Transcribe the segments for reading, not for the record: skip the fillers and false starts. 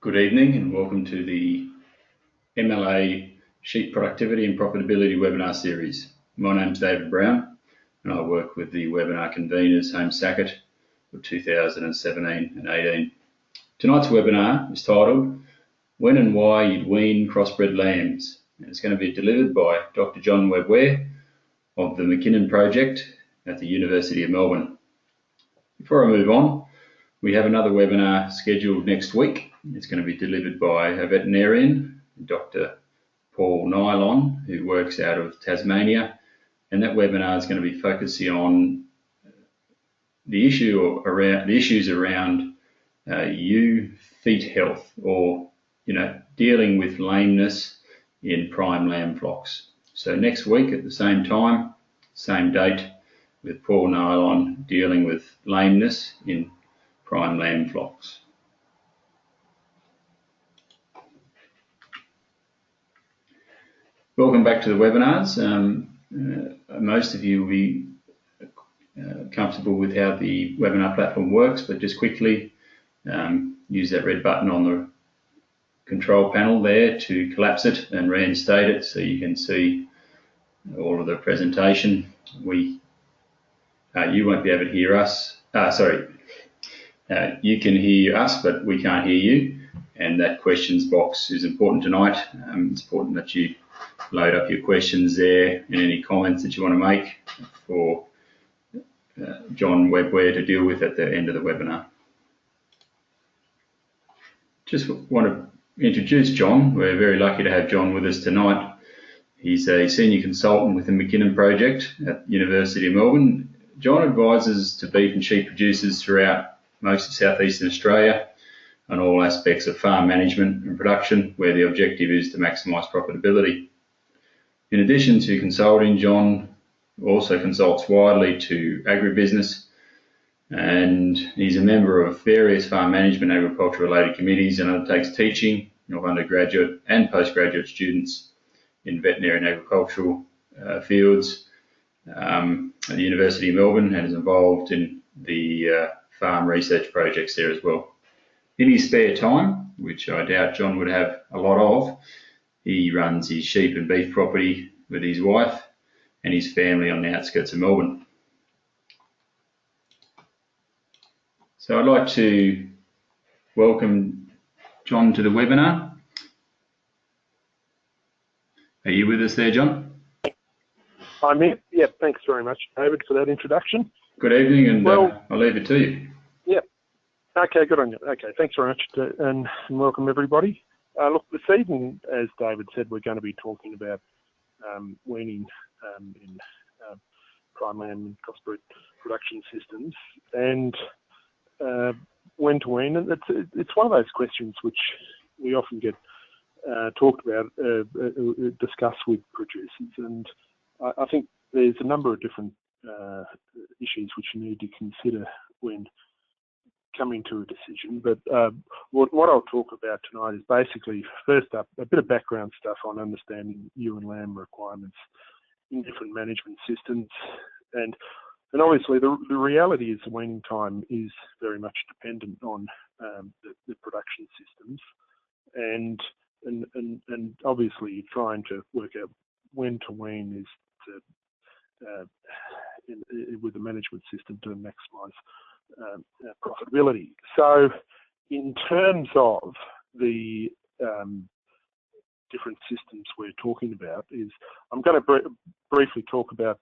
Good evening and welcome to the MLA Sheep Productivity and Profitability webinar series. My name is David Brown and I work with the webinar conveners Home Sackett for 2017 and 18. Tonight's webinar is titled When and Why You'd Wean Crossbred Lambs, and it's going to be delivered by Dr. John Webb Ware of the Mackinnon project at the University of Melbourne. Before I move on, we have another webinar scheduled next week. It's going to be delivered by a veterinarian, Dr. Paul Nylon, who works out of Tasmania, and that webinar is going to be focusing on the issues around ewe feet health, or dealing with lameness in prime lamb flocks. So next week at the same time, same date, with Paul Nylon dealing with lameness in prime lamb flocks. Welcome back to the webinars. Most of you will be comfortable with how the webinar platform works, but just quickly use that red button on the control panel there to collapse it and reinstate it so you can see all of the presentation. You won't be able to hear us. You can hear us, but we can't hear you. And that questions box is important tonight. It's important that you load up your questions there and any comments that you want to make for John Webb Ware to deal with at the end of the webinar. Just want to introduce John. We're very lucky to have John with us tonight. He's a senior consultant with the Mackinnon project at the University of Melbourne. John advises to beef and sheep producers throughout most of southeastern Australia on all aspects of farm management and production, where the objective is to maximise profitability. In addition to consulting, John also consults widely to agribusiness, and he's a member of various farm management and agriculture related committees and undertakes teaching of undergraduate and postgraduate students in veterinary and agricultural fields at the University of Melbourne, and is involved in the farm research projects there as well. In his spare time, which I doubt John would have a lot of, he runs his sheep and beef property with his wife and his family on the outskirts of Melbourne. So I'd like to welcome John to the webinar. Are you with us there, John? I'm here. Yeah, thanks very much, David, for that introduction. Good evening, and I'll leave it to you. Yeah. Okay, good on you. Okay, thanks very much, and welcome everybody. Look, this evening, as David said, we're going to be talking about weaning in prime lamb and crossbred production systems, and when to wean. And it's one of those questions which we often get talked about, discussed with producers, and I think there's a number of different issues which you need to consider when coming to a decision. But what I'll talk about tonight is basically, first up, a bit of background stuff on understanding ewe and lamb requirements in different management systems. And obviously the reality is the weaning time is very much dependent on the production systems. And obviously trying to work out when to wean is with the management system to maximise profitability. So in terms of the different systems we're talking about, I'm going to briefly talk about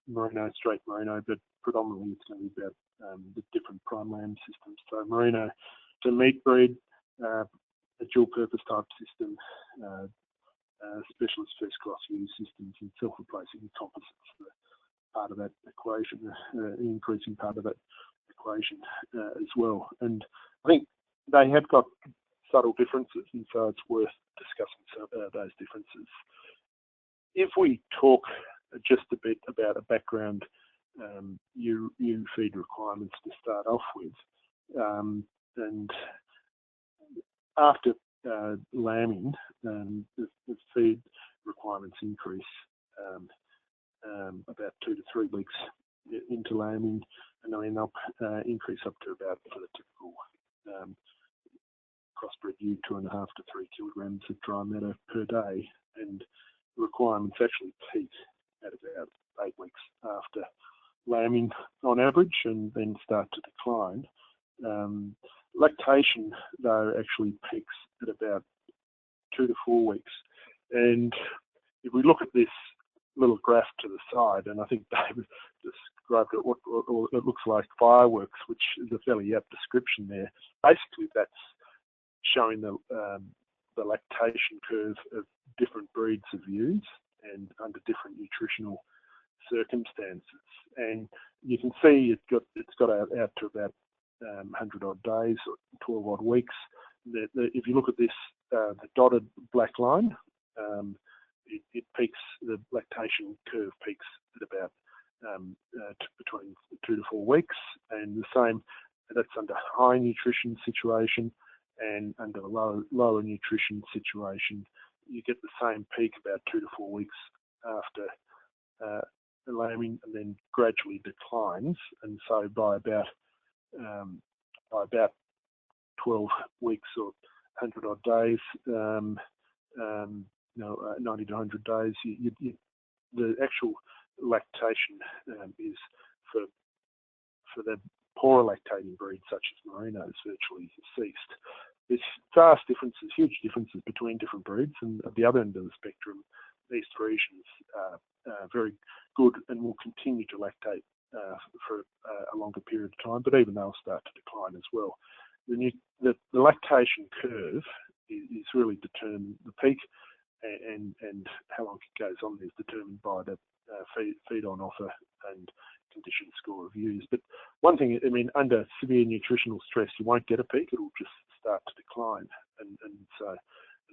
merino, straight merino, but predominantly it's going to be about the different prime lamb systems. So merino to meat breed, a dual purpose type system, specialist first class ewes systems, and self-replacing composites for part of that equation, increasing part of that equation as well. And I think they have got subtle differences, and so it's worth discussing those differences. If we talk just a bit about a background ewe feed requirements to start off with, and after lambing, the feed requirements increase about 2 to 3 weeks into lambing, and then they'll increase up to about, for the typical crossbred ewe 2.5 to 3 kilograms of dry matter per day, and the requirements actually peak at about 8 weeks after lambing on average, and then start to decline. Lactation, though, actually peaks at about 2 to 4 weeks. And if we look at this little graph to the side, and I think David described it, what it looks like fireworks, which is a fairly apt description there. Basically, that's showing the lactation curve of different breeds of ewes and under different nutritional circumstances. And you can see it's got out to about 100 odd days, or 12 odd weeks. If you look at this, the dotted black line, it peaks, the lactation curve peaks at about between 2 to 4 weeks, and the same, that's under high nutrition situation, and under a lower nutrition situation, you get the same peak about 2 to 4 weeks after lambing, and then gradually declines. And so by about 12 weeks or 100 odd days, 90 to 100 days, the actual lactation is for the poorer lactating breeds such as Merinos virtually ceased. There's vast differences, huge differences between different breeds, and at the other end of the spectrum, East Friesians are very good and will continue to lactate for a longer period of time, but even they'll start to decline as well. The lactation curve is really determined, the peak and how long it goes on is determined by the feed on offer and condition score of ewes. But one thing, I mean, under severe nutritional stress, you won't get a peak; it'll just start to decline, and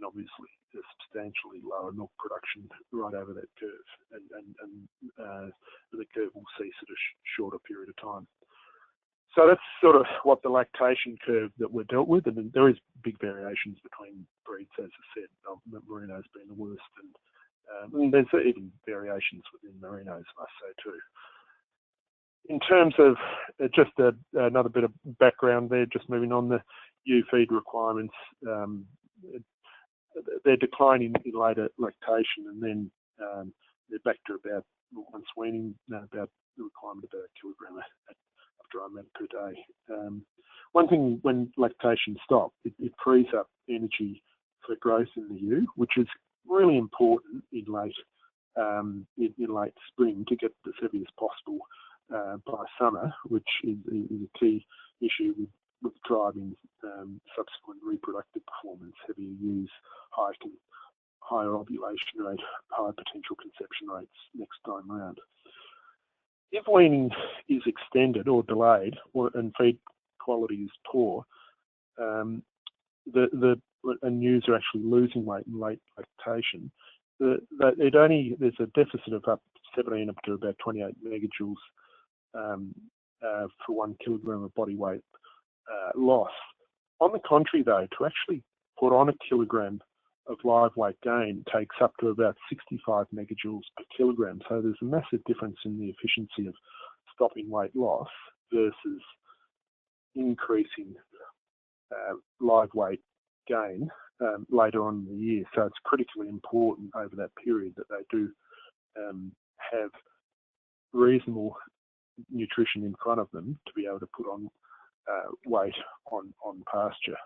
obviously a substantially lower milk production right over that curve, and the curve will cease at a shorter period of time. So that's sort of what the lactation curve that we're dealt with, and there is big variations between breeds, as I said, Merinos being the worst, and there's even variations within Merinos, I must say too. In terms of just another bit of background there, just moving on, the ewe feed requirements, they're declining in later lactation, and then they're back to about, once weaning, about the requirement of 1 kilogram of dry matter per day. One thing, when lactation stops, it frees up energy for growth in the ewe, which is really important in late spring to get as heavy as possible by summer, which is a key issue with driving subsequent reproductive performance. Heavier ewes, higher ovulation rate, higher potential conception rates next time round. If weaning is extended or delayed, and feed quality is poor, and ewes are actually losing weight in late lactation, there's a deficit of up 17 up to about 28 megajoules for 1 kilogram of body weight loss. On the contrary, though, to actually put on 1 kilogram of live weight gain takes up to about 65 megajoules per kilogram. So there's a massive difference in the efficiency of stopping weight loss versus increasing live weight gain later on in the year. So it's critically important over that period that they do have reasonable nutrition in front of them to be able to put on weight on pasture,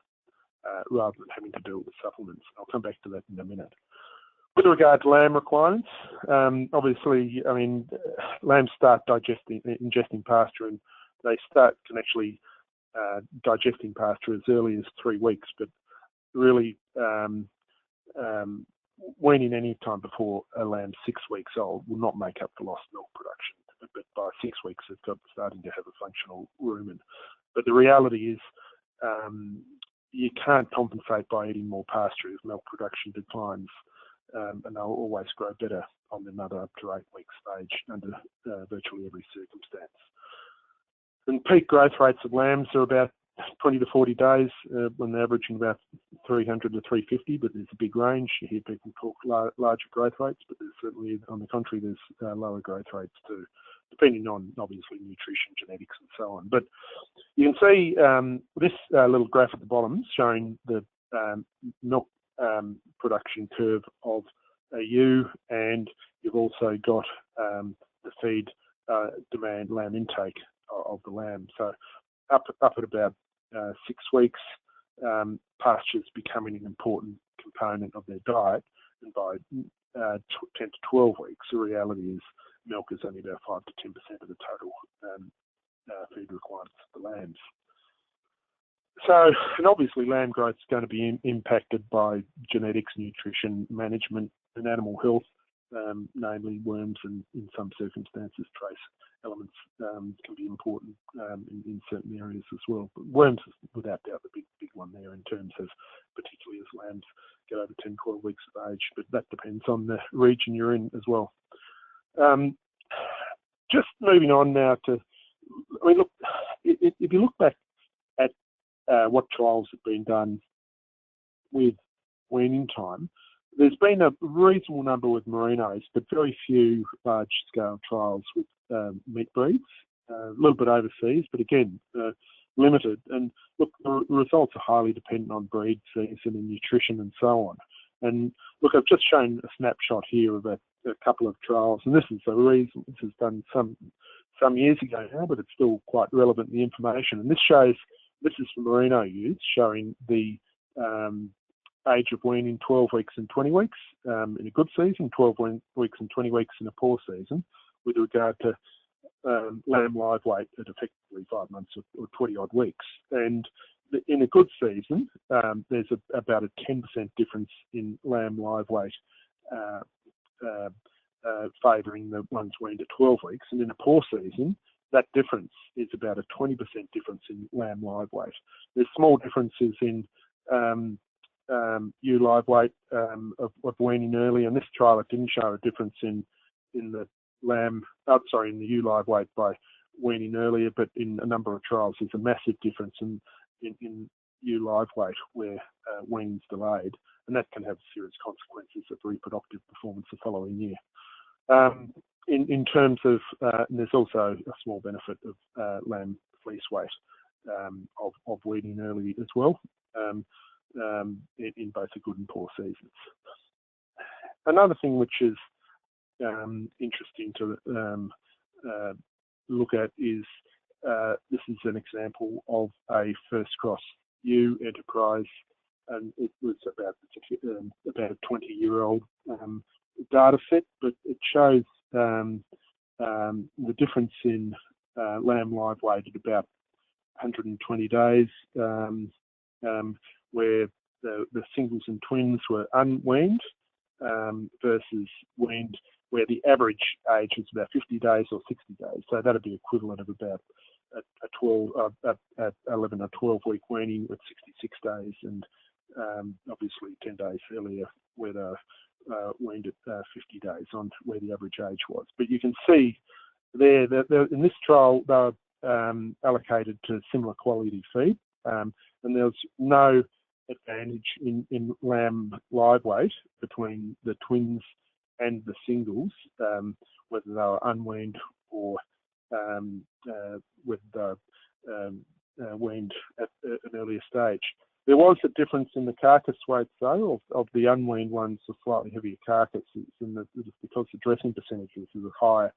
rather than having to deal with supplements. I'll come back to that in a minute. With regard to lamb requirements, obviously, I mean, lambs start ingesting pasture, and they can actually digesting pasture as early as 3 weeks, but really weaning any time before a lamb's 6 weeks old will not make up for lost milk production. But by 6 weeks, it's starting to have a functional rumen. But the reality is, you can't compensate by eating more pasture if milk production declines, and they'll always grow better on the mother up to 8 week stage under virtually every circumstance. And peak growth rates of lambs are about 20 to 40 days when they're averaging about 300 to 350, but there's a big range. You hear people talk larger growth rates, but there's certainly, on the contrary, there's lower growth rates too, depending on, obviously, nutrition, genetics, and so on. But you can see this little graph at the bottom showing the milk production curve of a ewe, and you've also got the feed demand lamb intake of the lamb. So up at about 6 weeks, pasture is becoming an important component of their diet, and by 10 to 12 weeks, the reality is milk is only about 5 to 10% of the total food requirements of the lambs. So, and obviously lamb growth is going to be impacted by genetics, nutrition, management, and animal health, namely worms, and in some circumstances trace elements can be important in certain areas as well. But worms is without doubt the big one there in terms of, particularly as lambs get over 10, 12 weeks of age, but that depends on the region you're in as well. Just moving on now to, I mean, look, if you look back at what trials have been done with weaning time, there's been a reasonable number with merinos, but very few large-scale trials with meat breeds. A little bit overseas, but again, limited. And look, the results are highly dependent on breed, season, and nutrition, and so on. And look, I've just shown a snapshot here of a couple of trials, and this is a reason. This was done some years ago now, but it's still quite relevant, the information. And this shows, this is for merino ewes, showing the age of weaning 12 weeks and 20 weeks in a good season, 12 weeks and 20 weeks in a poor season, with regard to lamb live weight at effectively 5 months or 20 odd weeks. And in a good season, there's about a 10% difference in lamb live weight favouring the ones weaned at 12 weeks. And in a poor season, that difference is about a 20% difference in lamb live weight. There's small differences in ewe live weight of weaning early, and this trial it didn't show a difference in the in the ewe live weight by weaning earlier, but in a number of trials there's a massive difference in ewe live weight where weaning's delayed, and that can have serious consequences of reproductive performance the following year. In terms of, and there's also a small benefit of lamb fleece weight of weaning early as well, in both the good and poor seasons. Another thing which is interesting to look at is this is an example of a first cross ewe enterprise, and it was about a 20-year-old data set, but it shows the difference in lamb live weight at about 120 days, where the singles and twins were unweaned versus weaned, where the average age was about 50 days or 60 days. So that'd be equivalent of about a 11 or 12 week weaning with 66 days, and obviously 10 days earlier where they weaned at 50 days on where the average age was. But you can see there that in this trial they were allocated to similar quality feed, and there was no advantage in lamb live weight between the twins and the singles, whether they were unweaned or whether they were weaned at an earlier stage. There was a difference in the carcass weights though of the unweaned ones, a slightly heavier carcasses, and because the dressing percentages are higher.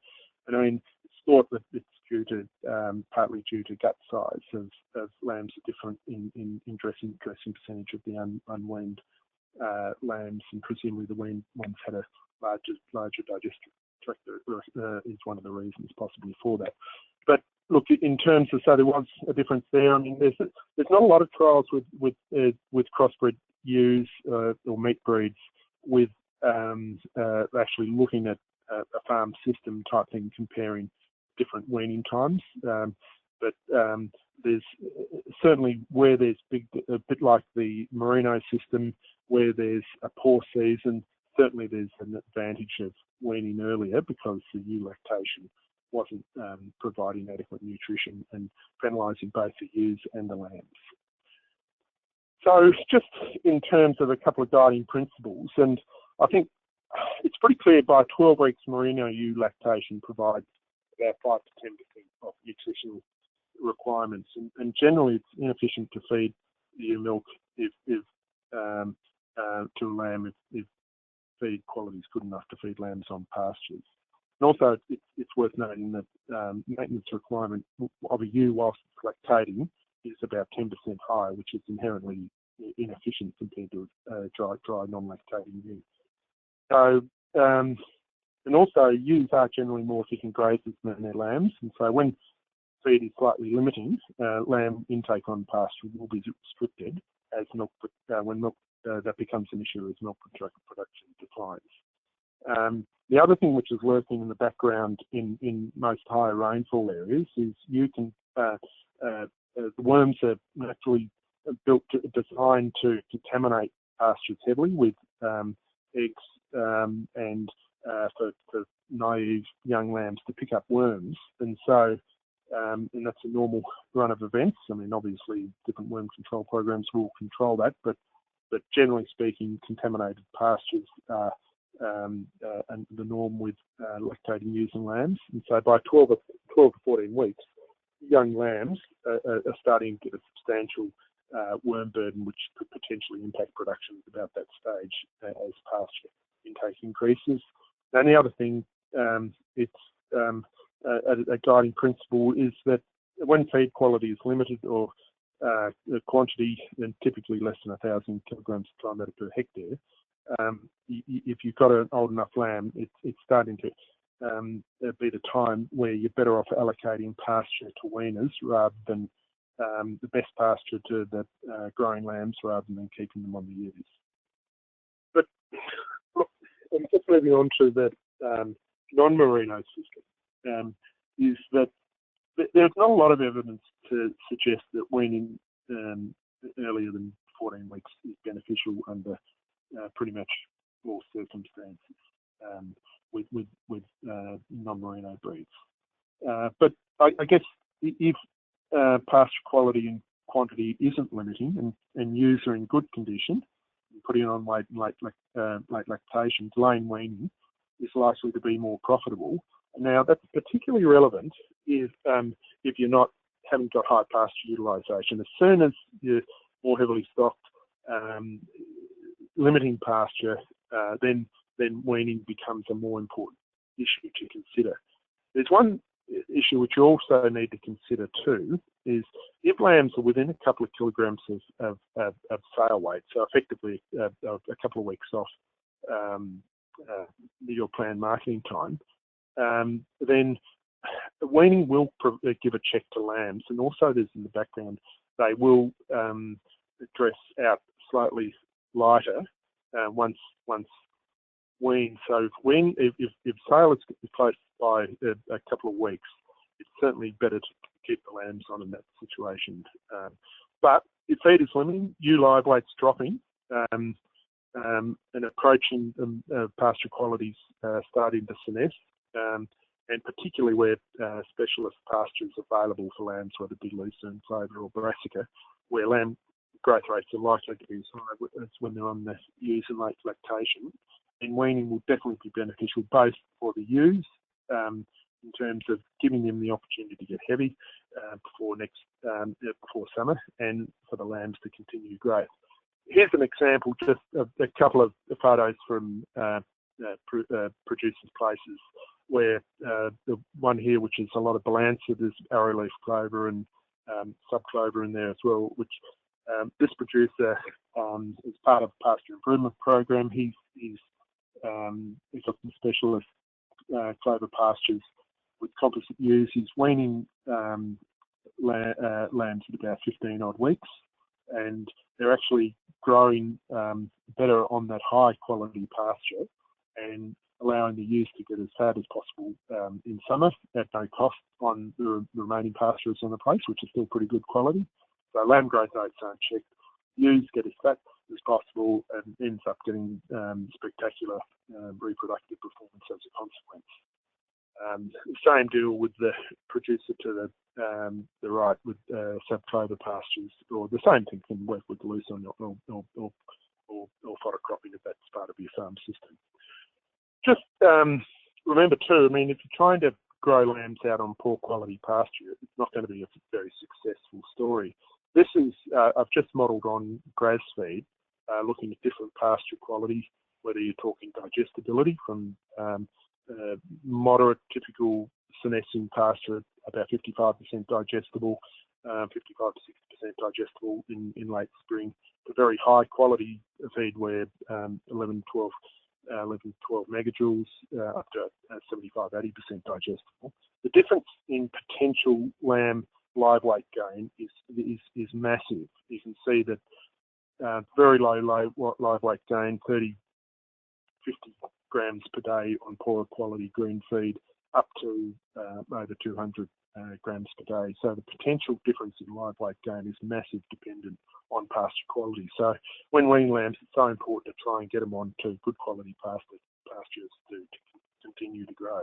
And I mean, it's thought that it's due to partly due to gut size of lambs are different in dressing percentage of the unweaned lambs, and presumably the weaned ones had a larger digestive tract is one of the reasons possibly for that. But look, in terms of, so there was a difference there. I mean, there's not a lot of trials with crossbred ewes or meat breeds with actually looking at a farm system type thing, comparing different weaning times. But there's certainly where there's a bit like the merino system, where there's a poor season, certainly there's an advantage of weaning earlier because the ewe lactation wasn't providing adequate nutrition and penalising both the ewes and the lambs. So just in terms of a couple of guiding principles, and I think it's pretty clear by 12 weeks merino ewe lactation provides about 5 to 10% of nutritional requirements, and generally it's inefficient to feed ewe milk if to a lamb if feed quality is good enough to feed lambs on pastures. And also, it's worth noting that maintenance requirement of a ewe whilst it's lactating is about 10% higher, which is inherently inefficient compared to dry non-lactating ewe. So, and also ewes are generally more efficient grazers than their lambs, and so when feed is slightly limiting, lamb intake on pasture will be restricted as milk when milk that becomes an issue as milk production declines. The other thing which is working in the background in most higher rainfall areas is the worms are naturally designed to contaminate pastures heavily with eggs and for naive young lambs to pick up worms, and so and that's a normal run of events. I mean, obviously different worm control programs will control that, but generally speaking, contaminated pastures are and the norm with lactating ewes and lambs. And so by 12 to 14 weeks, young lambs are starting to get a substantial worm burden, which could potentially impact production at about that stage as pasture intake increases. And the other thing, it's a guiding principle is that when feed quality is limited or the quantity, and typically less than 1,000 kilograms of matter per hectare, if you've got an old enough lamb, it's starting to be the time where you're better off allocating pasture to weaners rather than the best pasture to the growing lambs rather than keeping them on the ewes. But look, I'm just moving on to the non-merino system, is that there's not a lot of evidence to suggest that weaning earlier than 14 weeks is beneficial under pretty much all circumstances with non-merino breeds. But I guess if pasture quality and quantity isn't limiting and ewes are in good condition, putting on late lactation, delaying weaning is likely to be more profitable. Now, that's particularly relevant if you haven't got high pasture utilisation. As soon as you're more heavily stocked, limiting pasture, then weaning becomes a more important issue to consider. There's one issue which you also need to consider too, is if lambs are within a couple of kilograms of sale weight, so effectively a couple of weeks off your planned marketing time, then weaning will give a check to lambs, and also there's in the background they will dress out slightly lighter once weaned. So if sale is close by a couple of weeks, it's certainly better to keep the lambs on in that situation. But if feed is limiting, ewe live weight's dropping, and approaching pasture qualities starting to senesce, and particularly where specialist pastures available for lambs, whether it be lucerne, clover or brassica, where lamb growth rates are likely to be as high as when they're on the ewes and late lactation, and weaning will definitely be beneficial both for the ewes in terms of giving them the opportunity to get heavy before summer, and for the lambs to continue growth. Here's an example, just a couple of photos from producers' places, where the one here, which is a lot of balansa, there's arrowleaf clover and subclover in there as well, which this producer, as part of pasture improvement program, he's got some specialist clover pastures with composite ewes. He's weaning lambs at about 15 odd weeks, and they're actually growing better on that high quality pasture and allowing the ewes to get as fat as possible in summer at no cost on the remaining pastures on the place, which is still pretty good quality. So lamb growth rates aren't checked. Ewes get as fat as possible and ends up getting spectacular reproductive performance as a consequence. Same deal with the producer to the right with subclover pastures, or the same thing can work with the lucerne or fodder cropping if that's part of your farm system. Just remember too, I mean, if you're trying to grow lambs out on poor quality pasture, it's not going to be a very successful story. This is, I've just modelled on grass feed, looking at different pasture qualities, whether you're talking digestibility from moderate, typical senescing pasture, about 55% digestible, 55 to 60% digestible in late spring, to very high quality feed where 11, 12 megajoules up to 75, 80% digestible. The difference in potential lamb live weight gain is massive. You can see that very low live weight gain, 30, 50 grams per day on poorer quality green feed, up to over 200 grams per day. So the potential difference in live weight gain is massive, dependent on pasture quality. So when weaning lambs, it's so important to try and get them onto good quality pastures to continue to grow.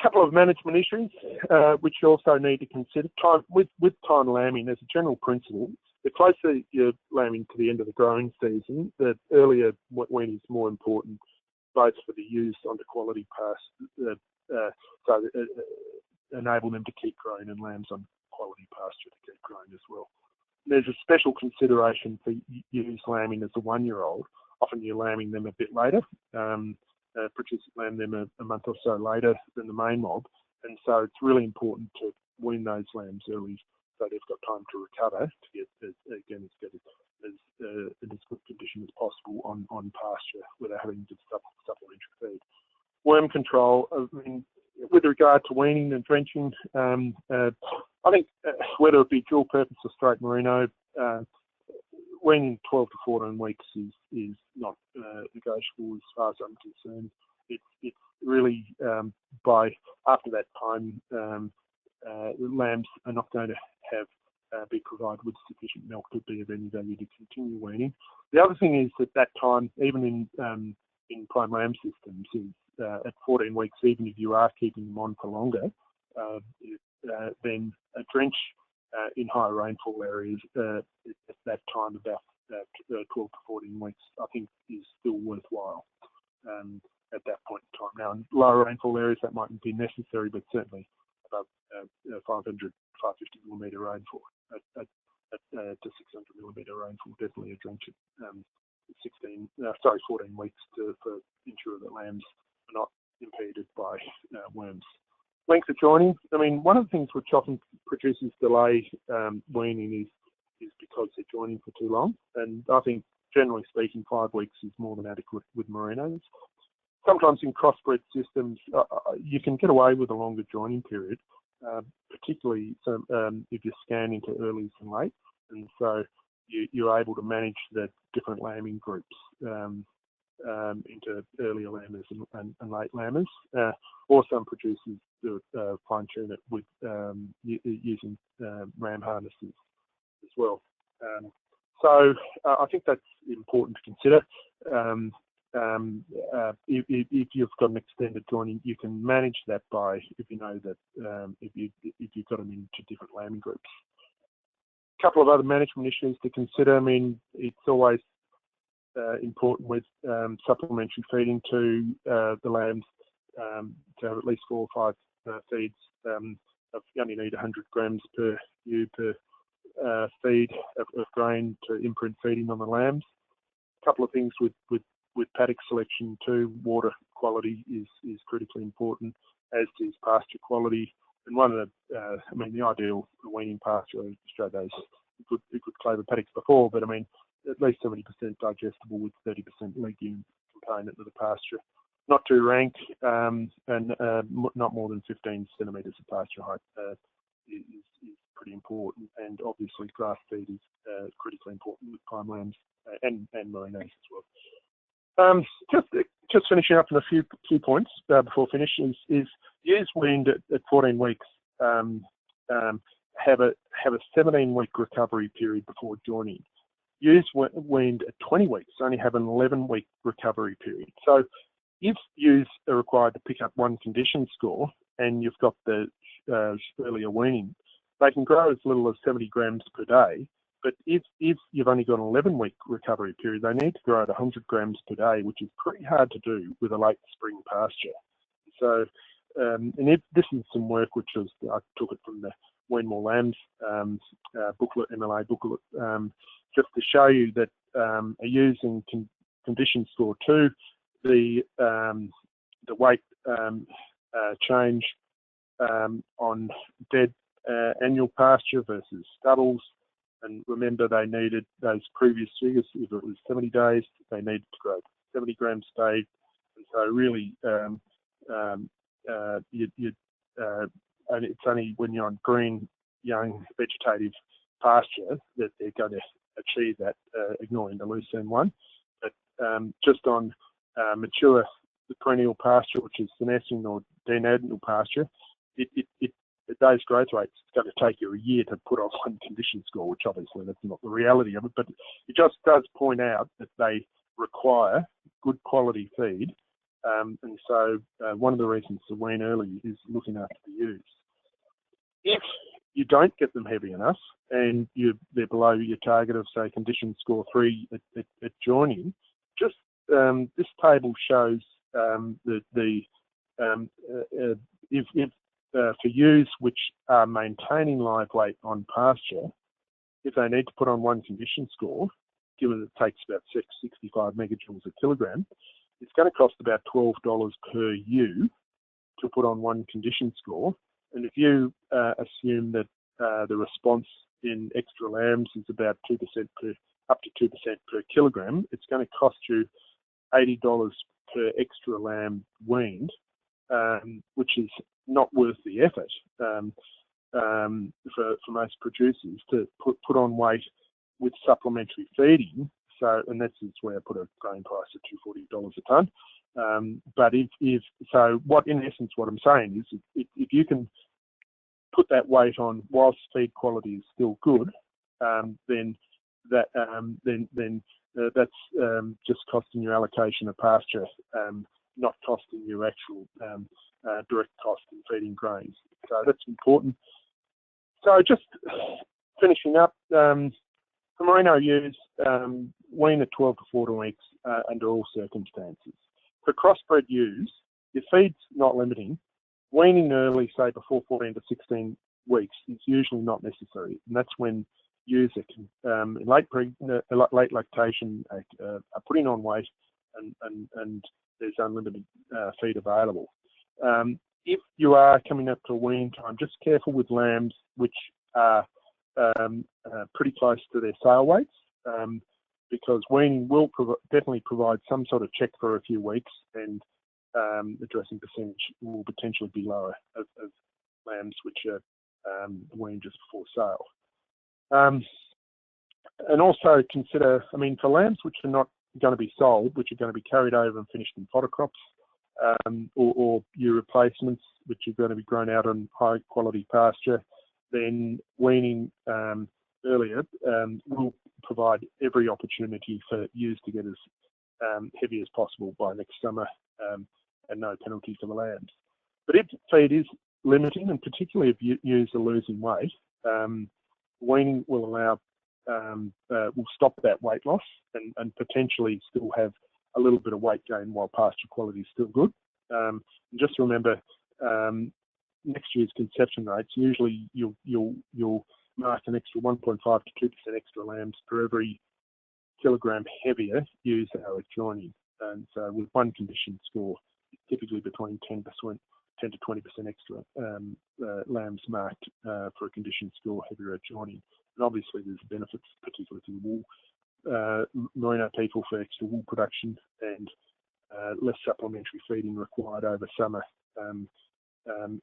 Couple of management issues which you also need to consider. With time lambing, as a general principle, the closer you're lambing to the end of the growing season, the earlier weaning is more important, both for the ewes onto quality pasture, so enable them to keep growing, and lambs on quality pasture to keep growing as well. There's a special consideration for ewes lambing as a 1-year-old. Often you're lambing them a bit later. Producers lamb them a month or so later than the main mob, and so it's really important to wean those lambs early so they've got time to recover to get as good condition as possible on pasture without having to supplementary feed. Worm control, I mean, with regard to weaning and drenching, I think whether it be dual purpose or straight merino, weaning 12 to 14 weeks is not negotiable as far as I'm concerned. It's really by after that time, lambs are not going to be provided with sufficient milk to be of any value to continue weaning. The other thing is that time, even in prime lamb systems, is at 14 weeks, even if you are keeping them on for longer, then a drench in higher rainfall areas at that time, about 12 to 14 weeks, I think is still worthwhile at that point in time. Now, in lower rainfall areas, that mightn't be necessary, but certainly above 500, 550 millimetre rainfall to 600 millimetre rainfall, definitely a drench at 14 weeks to ensure that lambs are not impeded by worms. Length of joining. I mean, one of the things which often producers delay weaning is because they're joining for too long. And I think, generally speaking, 5 weeks is more than adequate with merinos. Sometimes in crossbred systems, you can get away with a longer joining period, particularly if you're scanning to earlies and late. And so you're able to manage the different lambing groups into earlier lambers and late lambers. Or some producers do fine-tune it with using ram harnesses as well. So I think that's important to consider. If you've got an extended joining, you can manage that by, if you know that if you've got them into different lambing groups. A couple of other management issues to consider. I mean, it's always important with supplementary feeding to the lambs to have at least 4 or 5 feeds. You only need 100 grams per ewe per feed of grain to imprint feeding on the lambs. A couple of things with paddock selection too. Water quality is critically important, as is pasture quality. And one of the ideal weaning pasture, I showed those good clover paddocks before, but I mean, at least 70% digestible with 30% legume component of the pasture. Not too rank, and not more than 15 centimetres of pasture height is pretty important. And obviously, grass feed is critically important with prime lambs and merinos as well. Just finishing up on a few key points before finishing is ewes weaned at 14 weeks have a 17-week recovery period before joining. Ewes weaned at 20 weeks only have an 11-week recovery period. So if ewes are required to pick up one condition score and you've got the earlier weaning, they can grow as little as 70 grams per day. But if you've only got an 11-week recovery period, they need to grow at 100 grams per day, which is pretty hard to do with a late spring pasture. So, this is some work which I took it from the Wean More Lambs booklet, MLA booklet, just to show you that are using condition score 2, the weight change on dead annual pasture versus stubbles, and remember they needed those previous figures. If it was 70 days, they needed to grow 70 grams a day, and so really and it's only when you're on green, young, vegetative pasture that they're going to achieve that, ignoring the lucerne one. But just on mature perennial pasture, which is senescing or denadinal pasture, at those growth rates, it's going to take you a year to put on one condition score, which obviously that's not the reality of it, but it just does point out that they require good quality feed. And so one of the reasons to wean early is looking after the ewes. If you don't get them heavy enough and they're below your target of, say, condition score 3 at joining, just this table shows for ewes which are maintaining live weight on pasture, if they need to put on one condition score, given it takes about 65 megajoules a kilogram, it's going to cost about $12 per ewe to put on one condition score. And if you assume that the response in extra lambs is about 2% up to 2% per kilogram, it's going to cost you $80 per extra lamb weaned, which is not worth the effort for most producers to put on weight with supplementary feeding. So, and this is where I put a grain price of $240 a tonne. But what in essence what I'm saying is, if you can put that weight on whilst feed quality is still good, then that's just costing your allocation of pasture, not costing your actual direct cost in feeding grains. So that's important. So just finishing up, for merino ewes, wean at 12 to 14 weeks under all circumstances. For crossbred ewes, if feed's not limiting, weaning early, say before 14 to 16 weeks, is usually not necessary, and that's when ewes are in late lactation are putting on weight, and there's unlimited feed available. If you are coming up to wean time, just careful with lambs which are pretty close to their sale weights, because weaning will definitely provide some sort of check for a few weeks, and the dressing percentage will potentially be lower of lambs which are weaned just before sale. And also consider, for lambs which are not going to be sold, which are going to be carried over and finished in fodder crops, or your replacements which are going to be grown out on high quality pasture, then weaning earlier will provide every opportunity for ewes to get as heavy as possible by next summer, and no penalty for the lambs. But if feed is limiting, and particularly if ewes are losing weight, weaning will allow will stop that weight loss and potentially still have a little bit of weight gain while pasture quality is still good. And just remember, next year's conception rates, usually you'll mark an extra 1.5 to 2% extra lambs per every kilogram heavier ewes are at joining. And so with one condition score, typically between 10 to 20% extra lambs marked for a condition score heavier at joining. And obviously there's benefits, particularly to the wool merino people, for extra wool production and less supplementary feeding required over summer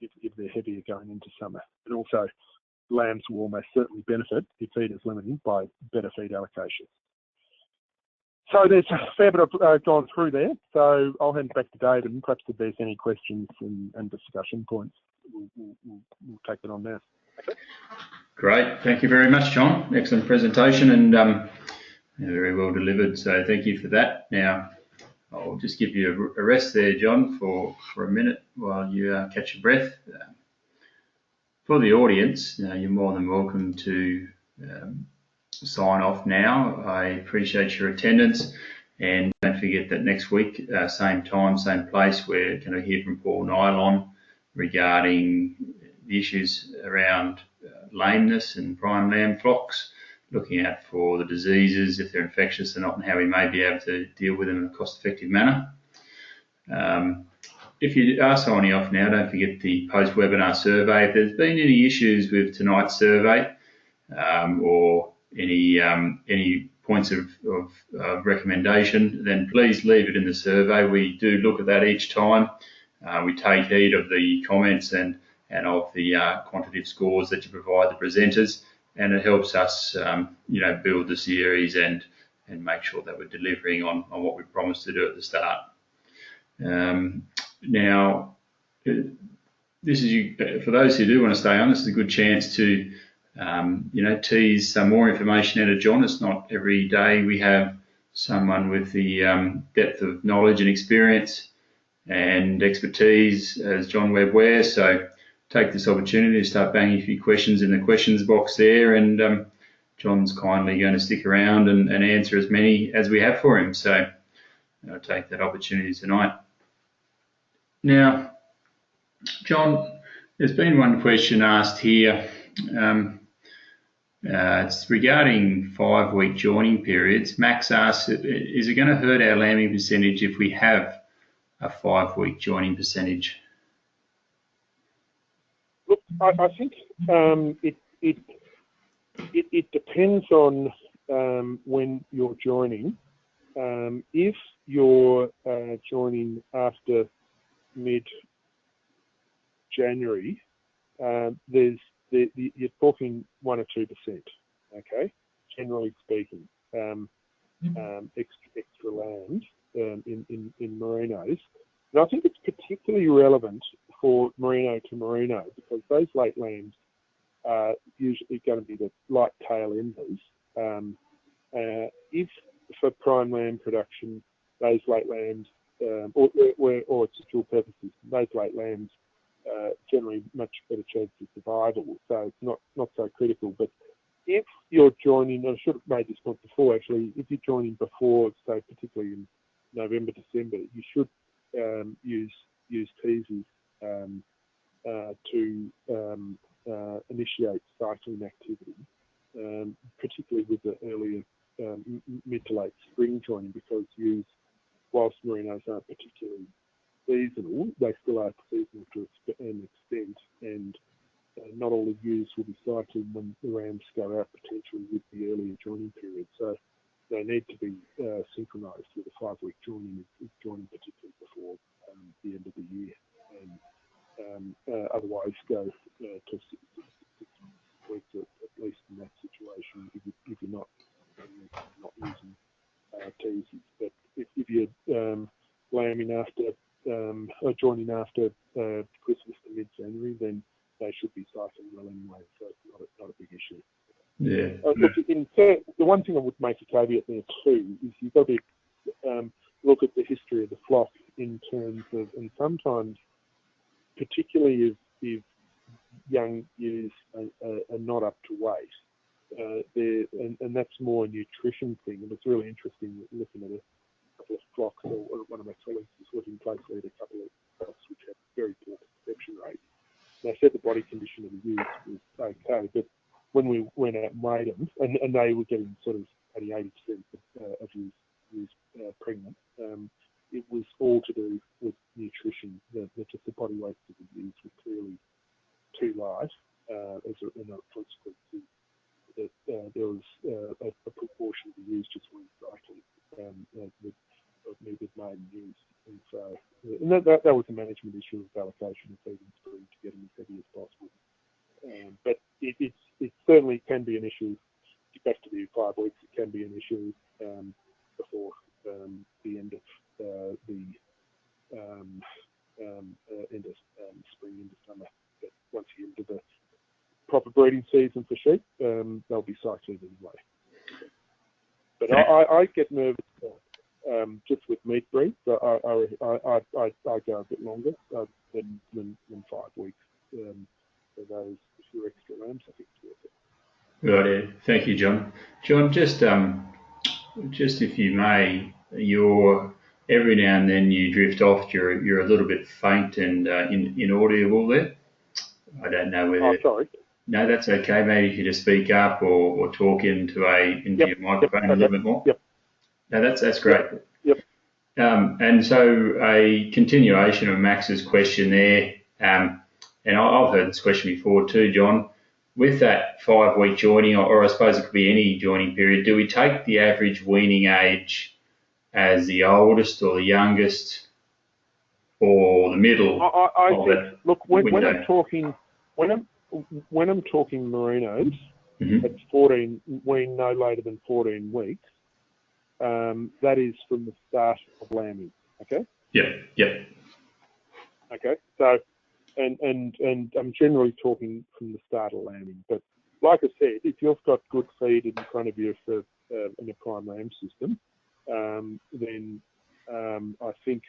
if they're heavier going into summer. And also lambs will almost certainly benefit if feed is limiting by better feed allocation. So there's a fair bit I've gone through there. So I'll hand back to David, and perhaps if there's any questions and discussion points, we'll take it on now. Okay. Great. Thank you very much, John. Excellent presentation and very well delivered. So thank you for that. Now, I'll just give you a rest there, John, for a minute while you catch your breath. For the audience, you're more than welcome to sign off now. I appreciate your attendance, and don't forget that next week, same time, same place, we're going to hear from Paul Nylon regarding the issues around lameness and prime lamb flocks, looking out for the diseases, if they're infectious or not, and how we may be able to deal with them in a cost-effective manner. If you are signing off now, don't forget the post-webinar survey. If there's been any issues with tonight's survey or any points of recommendation, then please leave it in the survey. We do look at that each time. We take heed of the comments and of the quantitative scores that you provide the presenters, and it helps us, build the series and make sure that we're delivering on what we promised to do at the start. Now, this is for those who do want to stay on. This is a good chance to, tease some more information out of John. It's not every day we have someone with the depth of knowledge and experience and expertise as John Webb Ware. So take this opportunity to start banging a few questions in the questions box there, and John's kindly going to stick around and answer as many as we have for him. So I'll take that opportunity tonight. Now, John, there's been one question asked here. It's regarding 5-week joining periods. Max asks, is it going to hurt our lambing percentage if we have a 5-week joining percentage? Look, I think it depends on when you're joining. If you're joining after mid-January, you're talking 1 or 2%. Okay, generally speaking, extra land in merinos. And I think it's particularly relevant for merino to merino because those late lambs are usually going to be the light tail enders. If for prime lamb production, those late lambs, or to dual purposes, those late lambs generally much better chance of survival, so it's not so critical. But if you're joining, I should have made this point before actually, if you're joining before, say particularly in November, December, you should use teasers to initiate cycling activity, particularly with the earlier mid to late spring joining, because ewes, whilst merinos aren't particularly seasonal, they still are seasonal to an extent, and not all the ewes will be cycling when the rams go out potentially with the earlier joining period. So they need to be synchronised with a 5-week joining, joining particularly before the end of the year, and otherwise go to 6 weeks at least in that situation if you're not using teasers. But if you're lambing after or joining after Christmas to mid-January, then they should be cycling well anyway, so it's not a big issue. Yeah. Look, the one thing I would make a caveat there too is you've got to look at the history of the flock in terms of, and sometimes, particularly if young ewes are not up to weight, and that's more a nutrition thing. And it's really interesting looking at a couple of flocks, or one of my colleagues was looking closely at a couple of flocks which had very poor conception rates. They said the body condition of the ewes was okay, but when we went out and weighed them, and they were getting sort of 80% of ewes pregnant, it was all to do with nutrition. Just the body weights of the ewes were clearly too light as a consequence that there was a proportion of the ewes just weren't cycling with needed maiden ewes. And so, and that was a management issue of allocation of feeding spring to get them as heavy as possible. But it certainly can be an issue. Back to the 5 weeks, it can be an issue before the end of the end of spring into summer. But once you get into the proper breeding season for sheep, they'll be cycling anyway. But I get nervous just with meat breeds. So I go a bit longer than 5 weeks for those few extra lambs. I think it's worth it. Right, yeah. Thank you, John. John, just if you may, you're every now and then you drift off. You're a little bit faint and inaudible there. I don't know whether. Oh, sorry. No, that's okay. Maybe if you just speak up or talk into your microphone a little bit more. Yep. No, that's great. Yep. And so a continuation of Max's question there, and I've heard this question before too, John. With that 5-week joining, or I suppose it could be any joining period, do we take the average weaning age as the oldest or the youngest or the middle? I think, look, when I'm talking merinos, at 14, wean no later than 14 weeks. That is from the start of lambing. Okay. Yep. Okay. So, and I'm generally talking from the start of lambing. But like I said, if you've got good feed in front of you for in a prime lamb system, then I think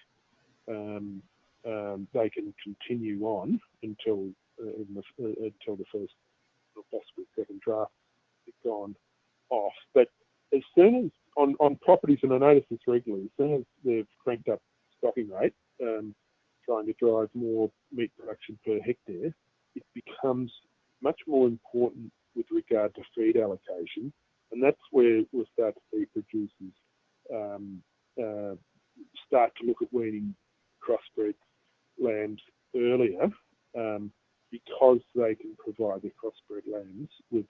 they can continue on until the first or possibly second draft is gone off. But as soon as on properties, and I notice this regularly, as soon as they've cranked up stocking rate, trying to drive more meat production per hectare, it becomes much more important with regard to feed allocation, and that's where we'll start to see producers start to look at weaning crossbred lambs earlier, because they can provide their crossbred lambs with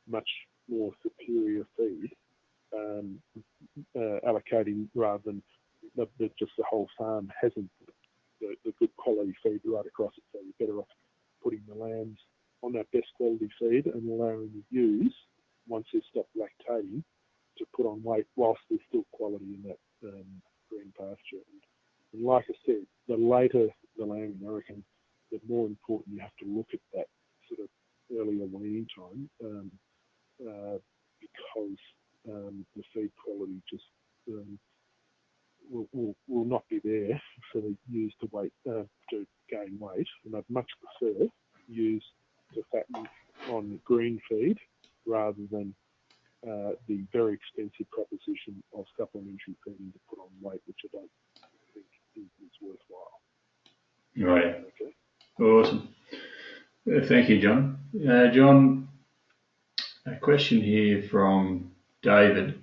much more superior feed, allocating rather than just the whole farm hasn't the good quality feed right across it. So you're better off putting the lambs on that best quality feed and allowing the ewes, once they stop lactating, to put on weight whilst there's still quality in that green pasture. And like I said, the later the lambing, I reckon, the more important you have to look at that sort of earlier weaning time, because the feed quality just will not be there for the ewes to gain weight. And I'd much prefer ewes to fatten on green feed rather than the very expensive proposition of supplementary feeding to put on weight, which I don't think is worthwhile. Right. Okay. Awesome. Thank you, John. John, a question here from David.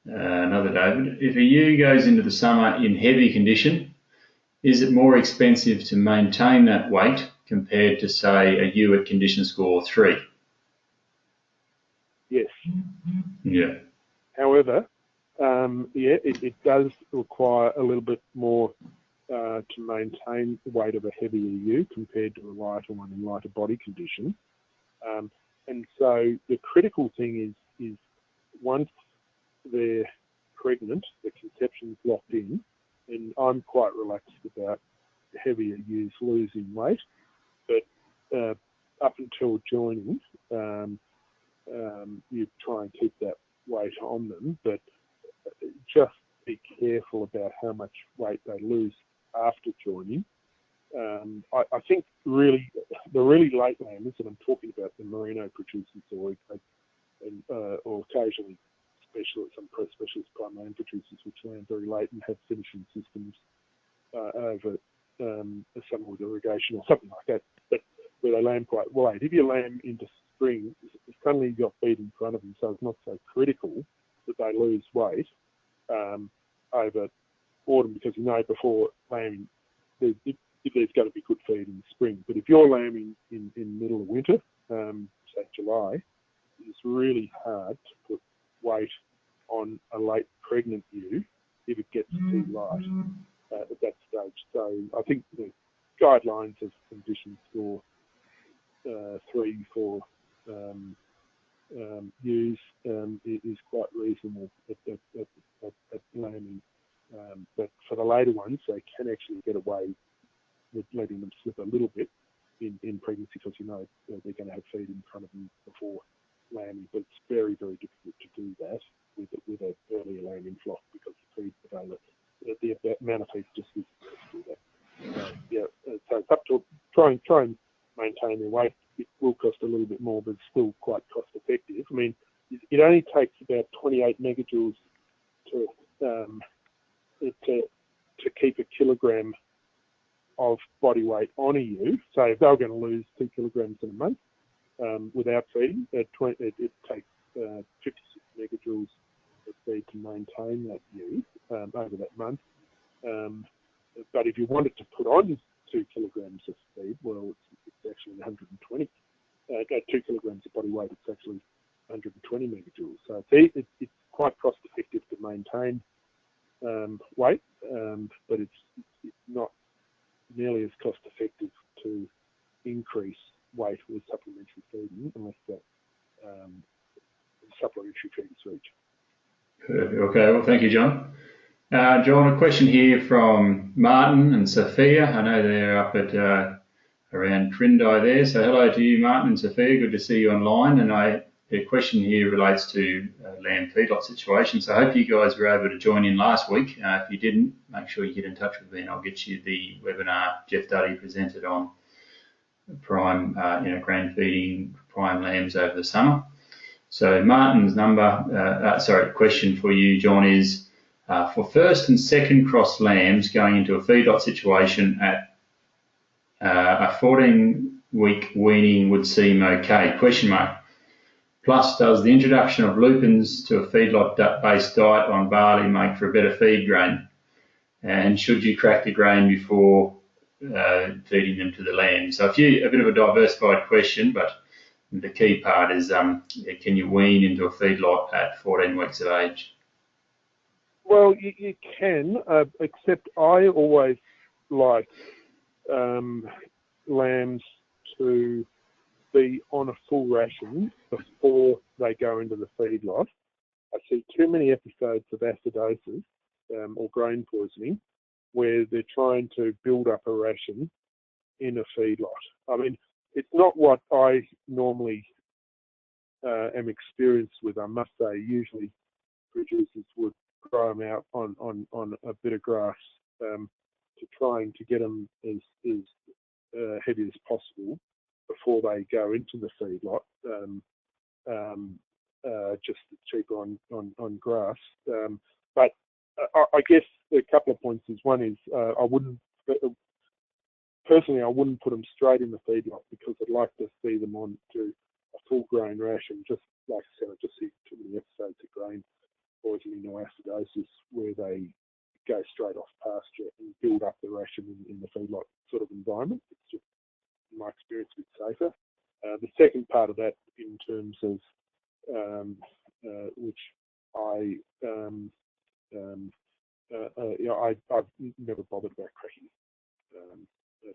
Another David. If a ewe goes into the summer in heavy condition, is it more expensive to maintain that weight compared to, say, a ewe at condition score 3? Yes. Yeah. However, it does require a little bit more to maintain the weight of a heavier ewe compared to a lighter one in lighter body condition. And so the critical thing is once they're pregnant, the conception's locked in, and I'm quite relaxed about heavier ewes losing weight, but up until joining, you try and keep that weight on them, but just be careful about how much weight they lose after joining. I think really the really late lambers, and I'm talking about the merino producers or occasionally some specialist prime lamb producers which lamb very late and have finishing systems over some with irrigation or something like that, but where they lamb quite late. If you lamb into spring, suddenly you've got feed in front of them, so it's not so critical that they lose weight over autumn, because before lambing, there's going to be good feed in the spring. But if you're lambing in middle of winter, say July, it's really hard to put weight on a late pregnant ewe if it gets too light at that stage. So I think the guidelines of condition score 3 for ewes is quite reasonable at lambing. But for the later ones, they can actually get away with letting them slip a little bit in pregnancy, because they're going to have feed in front of them before lambing. But it's very, very difficult to do that with an earlier lambing flock, because the feed available, the amount of feed just isn't there to do that. So it's up to try and maintain their weight. It will cost a little bit more, but it's still quite cost effective. I mean, it only takes about 28 megajoules to keep a kilogram of body weight on a ewe. So if they were going to lose 2 kilograms in a month, without feeding. It takes 56 megajoules of feed to maintain that ewe over that month. But if you wanted to put on 2 kilograms of feed, well, it's actually 120. 2 kilograms of body weight, it's actually 120 megajoules. So it's quite cost effective to maintain weight, but it's not nearly as cost effective to increase weight with supplementary feeding unless that supplementary feed is reached. Perfect. Okay, well, thank you, John. John, a question here from Martin and Sophia. I know they're up at around Trindai there. So hello to you, Martin and Sophia. Good to see you online. And the question here relates to lamb feedlot situation. So I hope you guys were able to join in last week. If you didn't, make sure you get in touch with me and I'll get you the webinar Jeff Duddy presented on prime, grain feeding prime lambs over the summer. So Martin's question for you, John, is for first and second cross lambs going into a feedlot situation at a 14-week weaning would seem okay? Question mark. Plus, does the introduction of lupins to a feedlot-based diet on barley make for a better feed grain? And should you crack the grain before feeding them to the lambs? So a bit of a diversified question, but the key part is can you wean into a feedlot at 14 weeks of age? Well, you can, except I always like lambs to be on a full ration before they go into the feedlot. I see too many episodes of acidosis or grain poisoning where they're trying to build up a ration in a feedlot. I mean, it's not what I normally am experienced with, I must say. Usually producers would grow them out on a bit of grass to trying to get them as heavy as possible before they go into the feedlot, just cheaper on grass. But I guess a couple of points is, one is I wouldn't put them straight in the feedlot because I'd like to see them on to a full grain ration. Just like I said, I just see too many episodes of grain poisoning or acidosis where they go straight off pasture and build up the ration in the feedlot sort of environment. It's just, in my experience, a bit safer. The second part of that, in terms of which I've never bothered about cracking.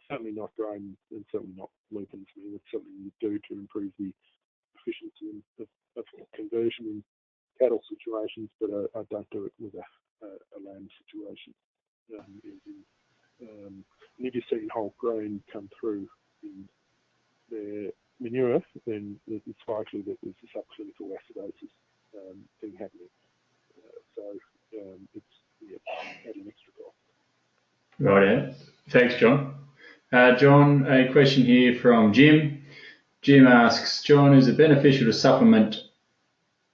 Certainly not grain, and certainly not lupins. I mean, it's something you do to improve the efficiency of conversion in cattle situations, but I don't do it with a lamb situation. And if you're seeing whole grain come through in their manure, then it's likely that there's a subclinical acidosis thing happening. It's at an extra cost. Right. Thanks, John. John, a question here from Jim. Jim asks, John, is it beneficial to supplement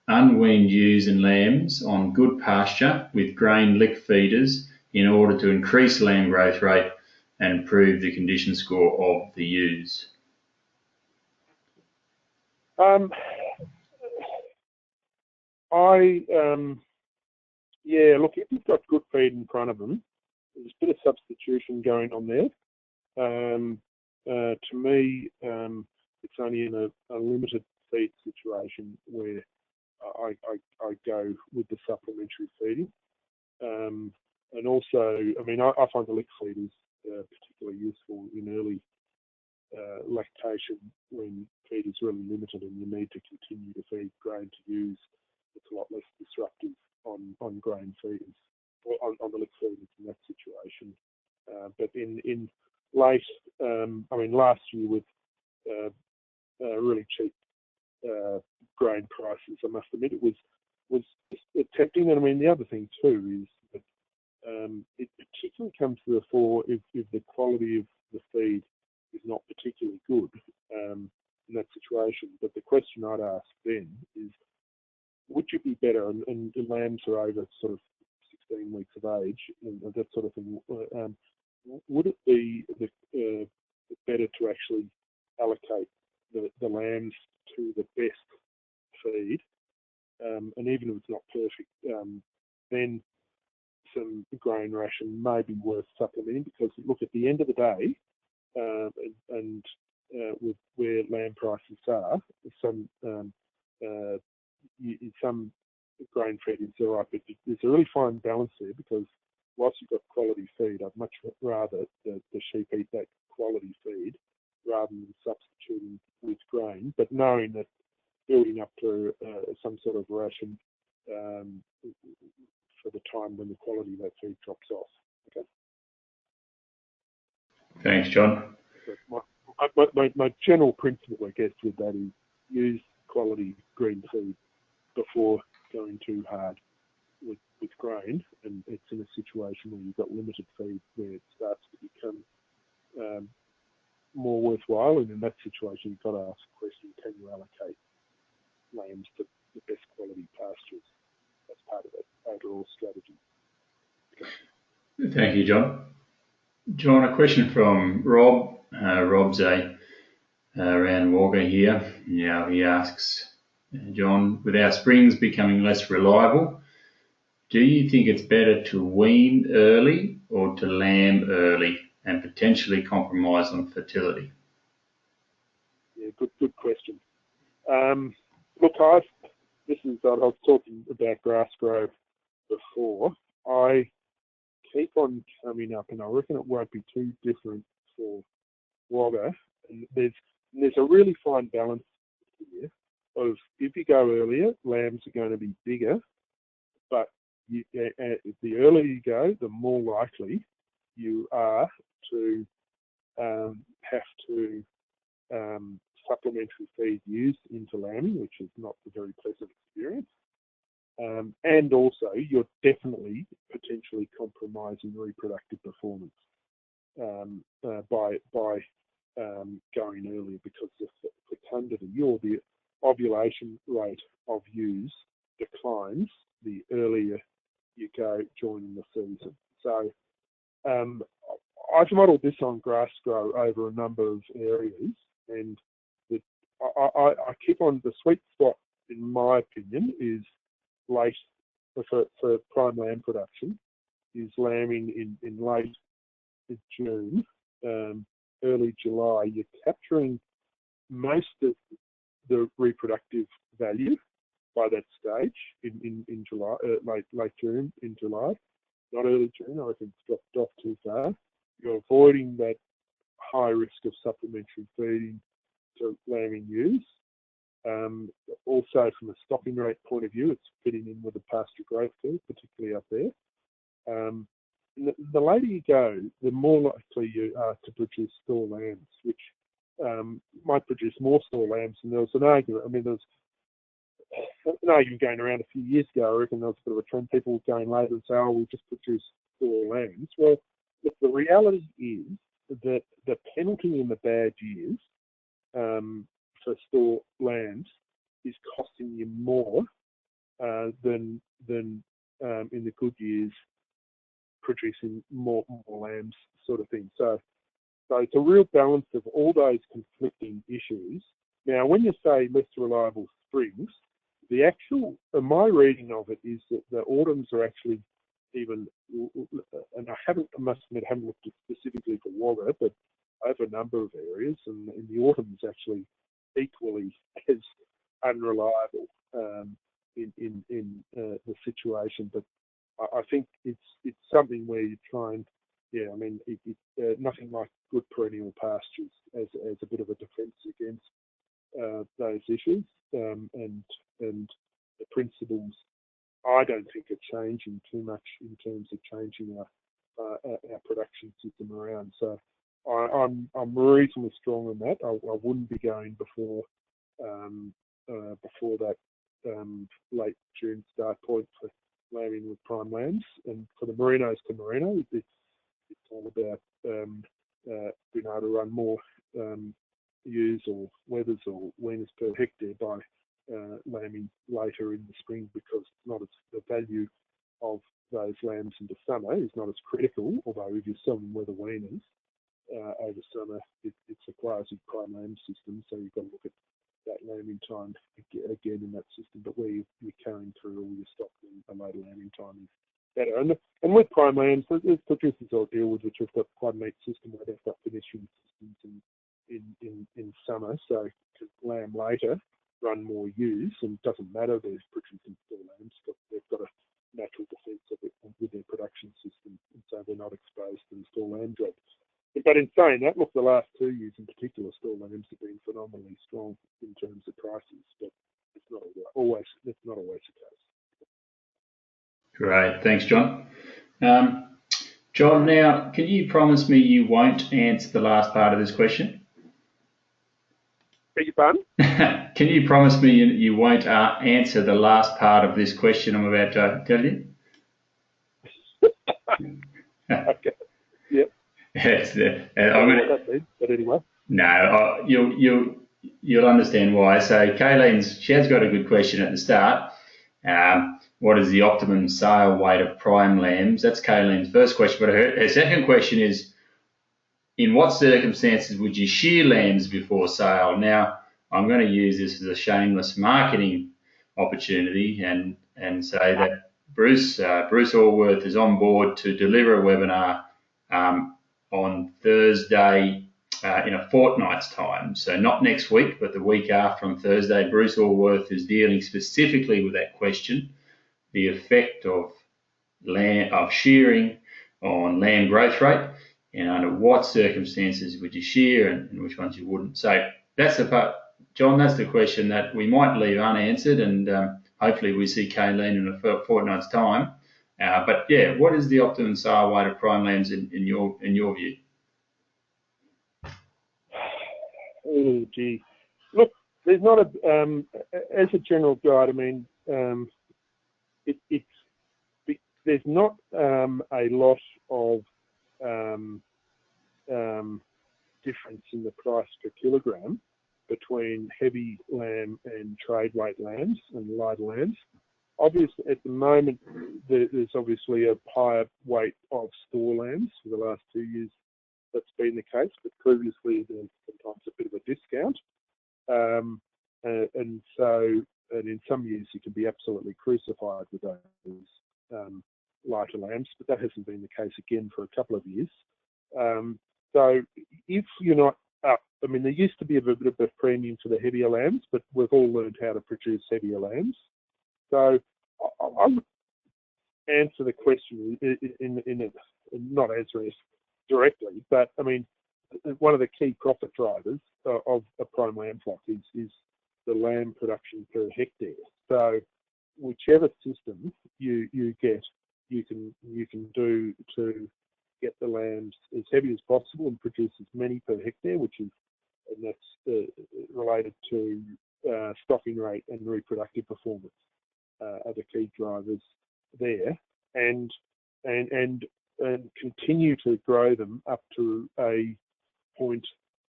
unweaned ewes and lambs on good pasture with grain lick feeders in order to increase lamb growth rate and improve the condition score of the ewes? Look, if you've got good feed in front of them, there's a bit of substitution going on there. To me, it's only in a limited feed situation where I go with the supplementary feeding. And also, I mean, I find the lick feeders particularly useful in early lactation when feed is really limited and you need to continue to feed grain to ewes. It's a lot less disruptive on grain feeders, or on the lick feeders in that situation. But in late, last year with really cheap grain prices, I must admit it was tempting. And I mean, the other thing too is that it particularly comes to the fore if the quality of the feed is not particularly good in that situation. But the question I'd ask then is, would you be better, and the lambs are over sort of 16 weeks of age and that sort of thing, would it be better to actually allocate the lambs to the best feed, and even if it's not perfect, then some grain ration may be worth supplementing, because look, at the end of the day, and with where lamb prices are, some grain fed is all right, but there's a really fine balance there, because whilst you've got quality feed, I'd much rather the sheep eat that quality feed rather than substituting with grain, but knowing that building up to some sort of ration for the time when the quality of that feed drops off. Okay. Thanks, John. My general principle, I guess, with that is use quality green feed before going too hard with grain, and it's in a situation where you've got limited feed where it starts to become more worthwhile, and in that situation you've got to ask the question, can you allocate lambs to the best quality pastures as part of that overall strategy? Thank you, John. John, a question from Rob. Rob's around Walker here. Now he asks, John, with our springs becoming less reliable, do you think it's better to wean early or to lamb early and potentially compromise on fertility? Yeah, good question. Look, I was talking about grass growth before. I keep on coming up, and I reckon it won't be too different for Wagga. And there's a really fine balance here of, if you go earlier, lambs are going to be bigger, but the earlier you go, the more likely you are to have to supplementary feed used into lambing, which is not a very pleasant experience. And also, you're definitely potentially compromising reproductive performance by going earlier, because the fecundity or the ovulation rate of ewes declines the earlier you go during the season. So I've modelled this on grass grow over a number of areas, and I keep on, the sweet spot, in my opinion, is late for prime lamb production, is lambing in late June, early July. You're capturing most of the reproductive value by that stage in July, late June, in July, not early June. I think it's dropped off too far. You're avoiding that high risk of supplementary feeding to lambing ewes. Also, from a stocking rate point of view, it's fitting in with the pasture growth curve, particularly up there. The later you go, the more likely you are to produce store lambs, which might produce more store lambs. And there was an argument, there's an argument going around a few years ago. I reckon there was a bit of a trend. People were going later and say, oh, we'll just produce store lambs. Well, look, the reality is that the penalty in the bad years for store lambs is costing you more than in the good years producing more lambs, sort of thing. So it's a real balance of all those conflicting issues. Now, when you say less reliable springs, the actual, my reading of it is that the autumns are actually even, and I must admit, I haven't looked at specifically for Wagga, but over a number of areas, and the autumn is actually equally as unreliable in the situation. But I think it's something where you try and, nothing like good perennial pastures as a bit of a defence against those issues, and the principles I don't think are changing too much in terms of changing our production system around. So I'm reasonably strong on that. I wouldn't be going before that late June start point for lambing with prime lambs. And for the merinos to merino, it's all about being able to run more ewes or wethers or weaners per hectare by lambing later in the spring, because the value of those lambs into summer is not as critical, although if you're selling wether weaners, over summer, it's a quasi-prime lamb system, so you've got to look at that lambing time again in that system. But where you're carrying through all your stock, then a later lambing time is better. And with prime lambs, there's producers I'll deal with which have got quite a neat system where they've got finishing systems in summer, so to lamb later, run more ewes, and it doesn't matter they're producing store lambs, but they've got a natural defence of it with their production system, and so they're not exposed to the store lamb dread. But in saying that, look, the last 2 years in particular, store lambs have been phenomenally strong in terms of prices, but it's not always the case. Great, thanks, John. John, now, can you promise me you won't answer the last part of this question? Beg your pardon? Can you promise me you won't answer the last part of this question I'm about to tell you? Okay. Yep. Yes. But anyway. No, you'll understand why. So she has got a good question at the start. What is the optimum sale weight of prime lambs? That's Kayleen's first question. But her second question is, in what circumstances would you shear lambs before sale? Now, I'm going to use this as a shameless marketing opportunity and say that Bruce Allworth is on board to deliver a webinar on Thursday in a fortnight's time. So not next week, but the week after on Thursday. Bruce Allworth is dealing specifically with that question, the effect of shearing on lamb growth rate, and under what circumstances would you shear and which ones you wouldn't. So that's the part, John, that's the question that we might leave unanswered, and hopefully we see Kayleen in a fortnight's time. But yeah, what is the optimum sale weight of prime lambs in your view? Oh, gee. Look, there's not as a general guide, I mean, there's not a lot of difference in the price per kilogram between heavy lamb and trade weight lambs and lighter lambs. Obviously, at the moment, there's obviously a higher weight of store lambs for the last 2 years. That's been the case, but previously there's sometimes a bit of a discount. And in some years you can be absolutely crucified with those lighter lambs, but that hasn't been the case again for a couple of years. So if you're not up, I mean, there used to be a bit of a premium for the heavier lambs, but we've all learned how to produce heavier lambs. So I would answer the question in not answering it directly, but I mean, one of the key profit drivers of a prime lamb flock is the lamb production per hectare. So whichever system you get, you can do to get the lambs as heavy as possible and produce as many per hectare, and that's related to stocking rate and reproductive performance are the key drivers there, and continue to grow them up to a point,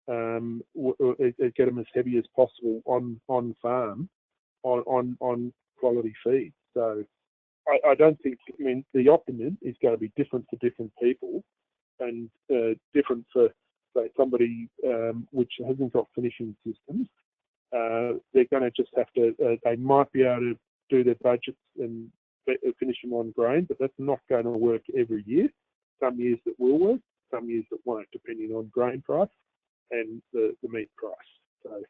get them as heavy as possible on farm, on quality feed. So I don't think, I mean, the optimum is going to be different for different people, and different for, say, somebody which hasn't got finishing systems. They're going to just have to, they might be able to do their budgets and finish them on grain, but that's not going to work every year. Some years it will work, some years it won't, depending on grain price and the meat price. So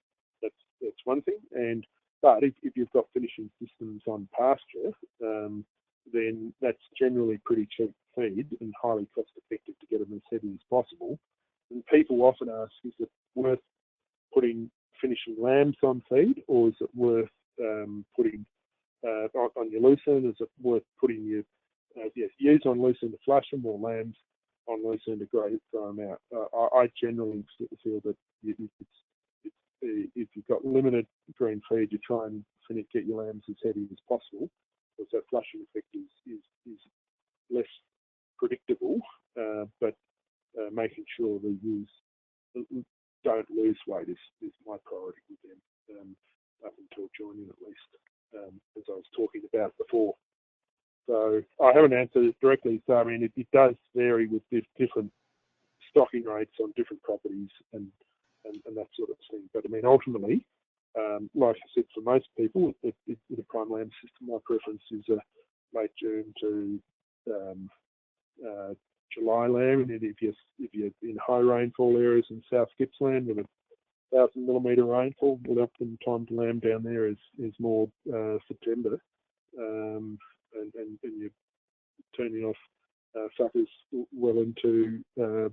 that's one thing. But if you've got finishing systems on pasture, then that's generally pretty cheap feed and highly cost effective to get them as heavy as possible. And people often ask, is it worth putting finishing lambs on feed, or is it worth putting on your lucerne? Is it worth putting your ewes on lucerne to flush them, or lambs on lucerne to grow them out? I generally feel that if you've got limited green feed, you try and get your lambs as heavy as possible, because that flushing effect is less predictable, but making sure the ewes don't lose weight is my priority with them, up until joining, at least, as I was talking about before. So I haven't answered it directly. So I mean, it does vary with different stocking rates on different properties and that sort of thing. But I mean, ultimately, like I said, for most people, with a prime lamb system, my preference is a late June to July lamb. And then if you're in high rainfall areas in South Gippsland with a 1,000 mm rainfall, well, often time to lamb down there is more September, and you're turning off suckers well into the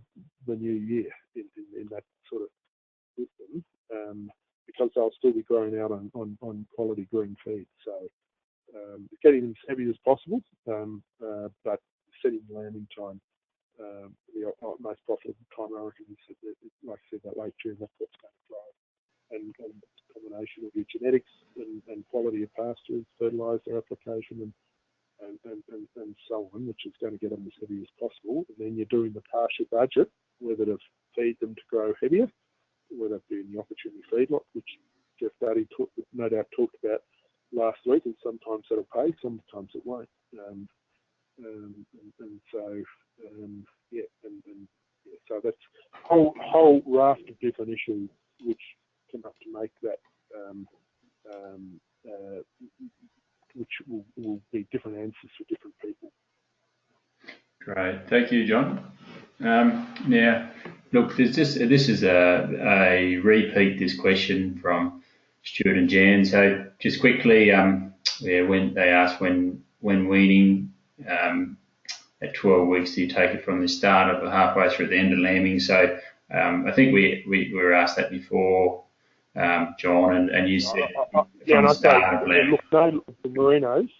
new year in that sort of system, because they'll still be growing out on quality green feed. So getting them as heavy as possible, but setting the lambing time. The most profitable time, I reckon, is, like I said, that late June. That's what's going to thrive. And a combination of your genetics and quality of pastures, fertiliser application, and so on, which is going to get them as heavy as possible. And then you're doing the pasture budget, whether to feed them to grow heavier, whether it be in the opportunity feedlot, which Jeff Duddy no doubt talked about last week, and sometimes it'll pay, sometimes it won't. So that's whole raft of different issues which come up to make that, which will be different answers for different people. Great, thank you, John. Now, look, this is a repeat. This question from Stuart and Jan. So just quickly, when they asked when weaning. At 12 weeks, do you take it from the start of halfway through the end of lambing? So I think we were asked that before, John, and you said from the start of lambing. Look, the merinos,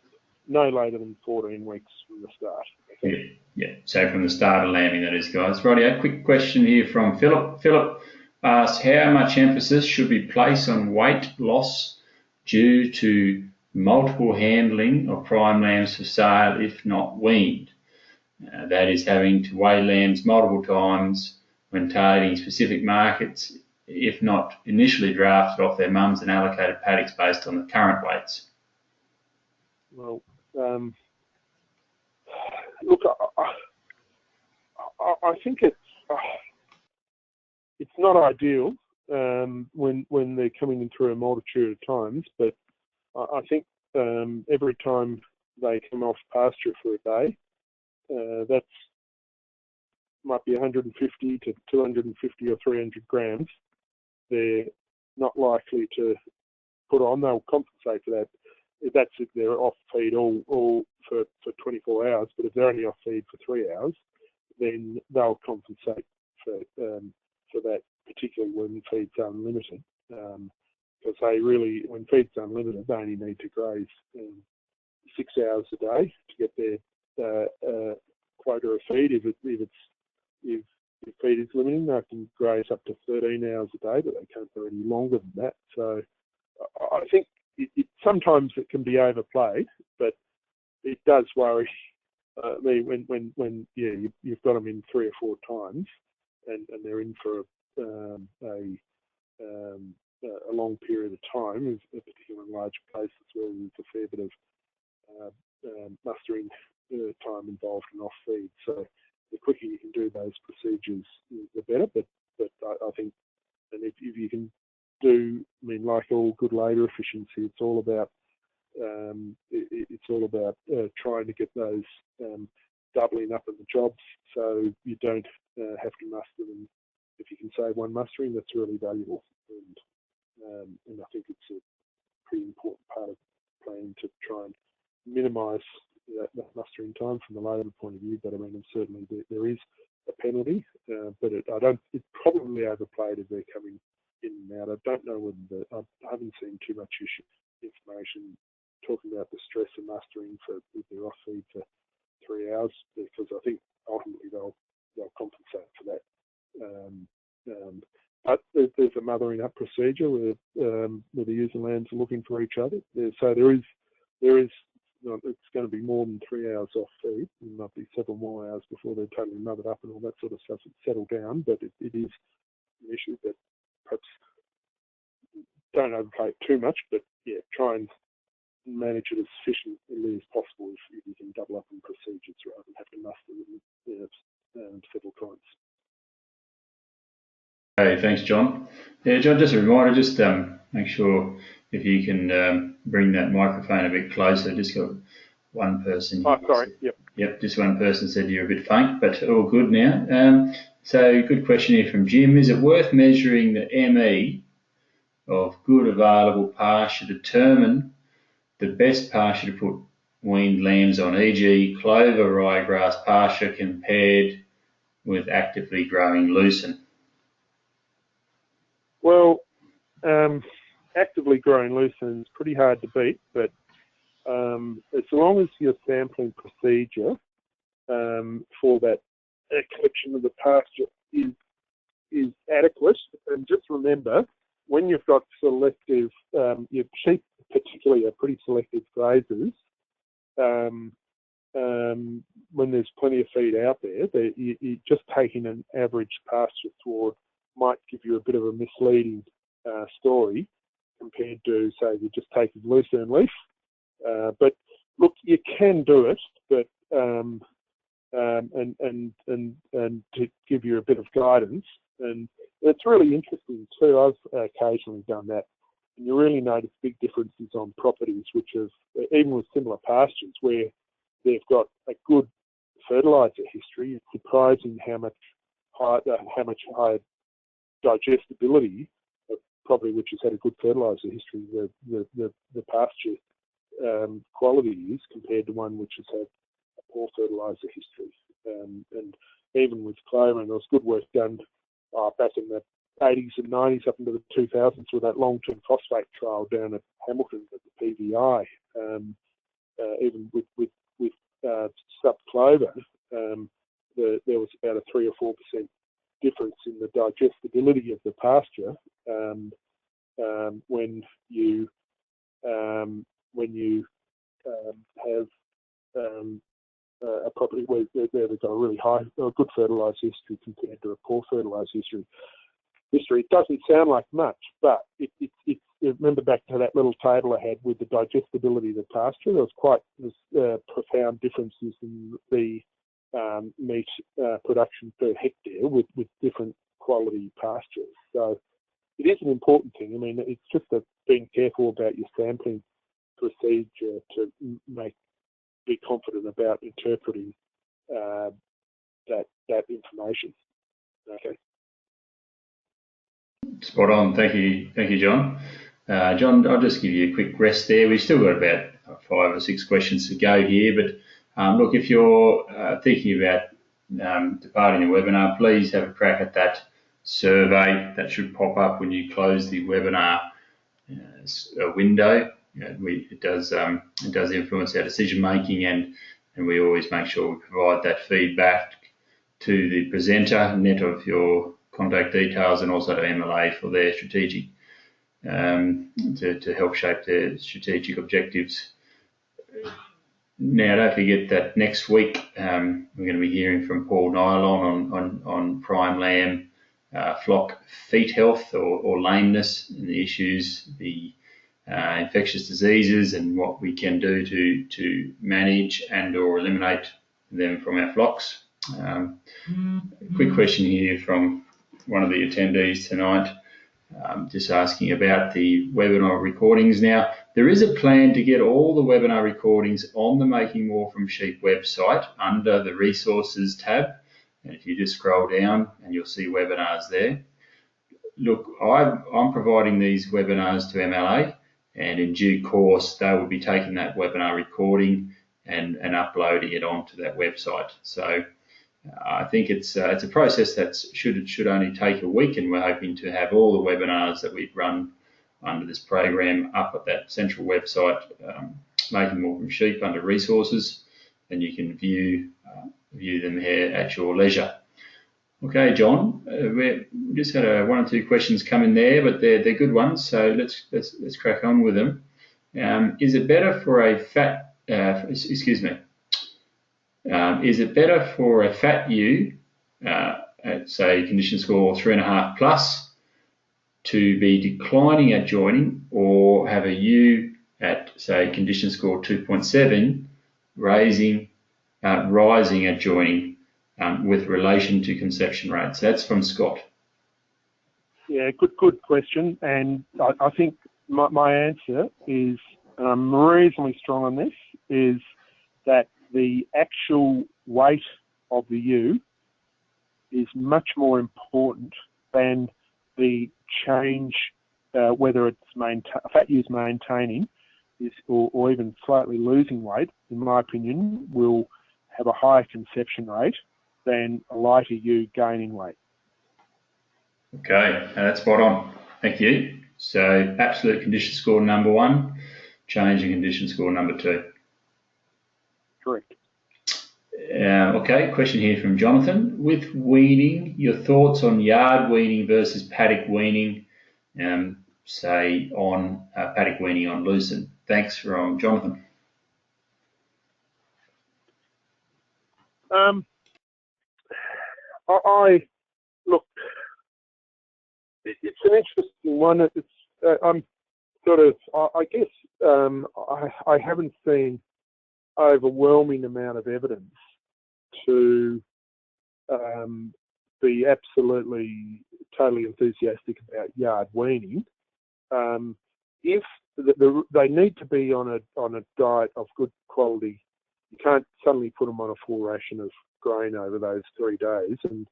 no later than 14 weeks from the start. Okay? Yeah. So from the start of lambing, that is, guys. Rightio. Quick question here from Philip. Philip asks, how much emphasis should we place on weight loss due to multiple handling of prime lambs for sale if not weaned? That is, having to weigh lambs multiple times when targeting specific markets, if not initially drafted off their mums and allocated paddocks based on the current weights. Well, look, I think it's not ideal when they're coming in through a multitude of times, but I think every time they come off pasture for a day, that's might be 150 to 250 or 300 grams. They're not likely to put on. They'll compensate for that. That's if they're off feed all for 24 hours. But if they're only off feed for 3 hours, then they'll compensate for that, particularly when feed's unlimited. Because when feed's unlimited, they only need to graze 6 hours a day to get their quota of feed. If feed is limiting, they can graze up to 13 hours a day, but they can't go any longer than that. So I think sometimes it can be overplayed, but it does worry me when you've got them in 3 or 4 times and they're in for a long period of time, particularly in large places where there's a fair bit of mustering time involved in off feed. So the quicker you can do those procedures, the better. But I think, and if you can do, like all good labour efficiency, it's all about trying to get those doubling up in the jobs, so you don't have to muster them. If you can save one mustering, that's really valuable, and I think it's a pretty important part of planning to try and minimise that mustering time from the labour point of view. But I mean, certainly there is a penalty, but it's probably overplayed if they're coming in and out. I don't know whether I haven't seen too much information talking about the stress of mustering if they're off feed for 3 hours, because I think ultimately they'll compensate for that. But there's a mothering up procedure where the ewes and lambs are looking for each other. So there is it's going to be more than 3 hours off feed. There might be several more hours before they're totally mothered up and all that sort of stuff. It's settled down, but it is an issue. But perhaps don't overplay it too much. But yeah, try and manage it as efficiently as possible if you can double up in procedures rather than have to muster them several times. Hey, thanks, John. Yeah, John, just a reminder, just make sure if you can bring that microphone a bit closer. Just got one person here. Oh, sorry. Yep. Yep, just one person said you're a bit faint, but all good now. So good question here from Jim. Is it worth measuring the ME of good available pasture to determine the best pasture to put weaned lambs on, e.g. clover ryegrass pasture compared with actively growing lucerne? Well, actively growing lucerne is pretty hard to beat, but as long as your sampling procedure for that collection of the pasture is adequate, and just remember, when you've got selective, your sheep particularly are pretty selective grazers, when there's plenty of feed out there, you just taking an average pasture sward might give you a bit of a misleading story compared to, say, you're just taking lucerne leaf. But look, you can do it, but and to give you a bit of guidance, and it's really interesting too. I've occasionally done that, and you really notice big differences on properties which have, even with similar pastures, where they've got a good fertiliser history. It's surprising how much higher digestibility, probably which has had a good fertiliser history, the pasture quality is compared to one which has had a poor fertiliser history. And even with clover, and there was good work done back in the 80s and 90s up into the 2000s with that long-term phosphate trial down at Hamilton at the PVI. Even with sub-clover, there was about a 3 or 4% difference in the digestibility of the pasture when you have a property where they've got a really good fertiliser history compared to a poor fertiliser history. It doesn't sound like much, but remember back to that little table I had with the digestibility of the pasture. There was profound differences in the meat production per hectare with different quality pastures. So it is an important thing. I mean, it's just being careful about your sampling procedure to be confident about interpreting that information. Okay. Spot on. Thank you, John. John, I'll just give you a quick rest there. We've still got about 5 or 6 questions to go here, but look, if you're thinking about departing the webinar, please have a crack at that survey that should pop up when you close the webinar window. It does influence our decision making, and we always make sure we provide that feedback to the presenter, net of your contact details, and also to MLA for their strategic to help shape their strategic objectives. Now, don't forget that next week we're going to be hearing from Paul Nylon on prime lamb flock feet health or lameness and the issues, the infectious diseases, and what we can do to manage and or eliminate them from our flocks. A quick question here from one of the attendees tonight, just asking about the webinar recordings. Now, there is a plan to get all the webinar recordings on the Making More from Sheep website under the resources tab, and if you just scroll down and you'll see webinars there. Look, I'm providing these webinars to MLA, and in due course they will be taking that webinar recording and uploading it onto that website. So I think it's a process that should only take a week, and we're hoping to have all the webinars that we've run under this program up at that central website, Making More from Sheep, under resources, and you can view them here at your leisure. Okay, John, we just had 1 or 2 questions come in there, but they're good ones, so let's crack on with them. Is it better for a fat? Is it better for a fat ewe at, say, condition score 3.5 plus to be declining at joining, or have a ewe at, say, condition score 2.7 rising at joining with relation to conception rates? That's from Scott. Yeah, good question. And I think my answer is, and I'm reasonably strong on this, is that the actual weight of the ewe is much more important than the change, whether it's fat ewe's maintaining or even slightly losing weight, in my opinion, will have a higher conception rate than a lighter ewe gaining weight. Okay, that's spot on. Thank you. So absolute condition score number 1, change in condition score number 2. Correct. Okay, question here from Jonathan. With weaning, your thoughts on yard weaning versus paddock weaning, say on paddock weaning on lucerne? Thanks from Jonathan. Look, it's an interesting one. I'm sort of, I guess, I haven't seen overwhelming amount of evidence to be absolutely totally enthusiastic about yard weaning. If they need to be on a diet of good quality, you can't suddenly put them on a full ration of grain over those 3 days. And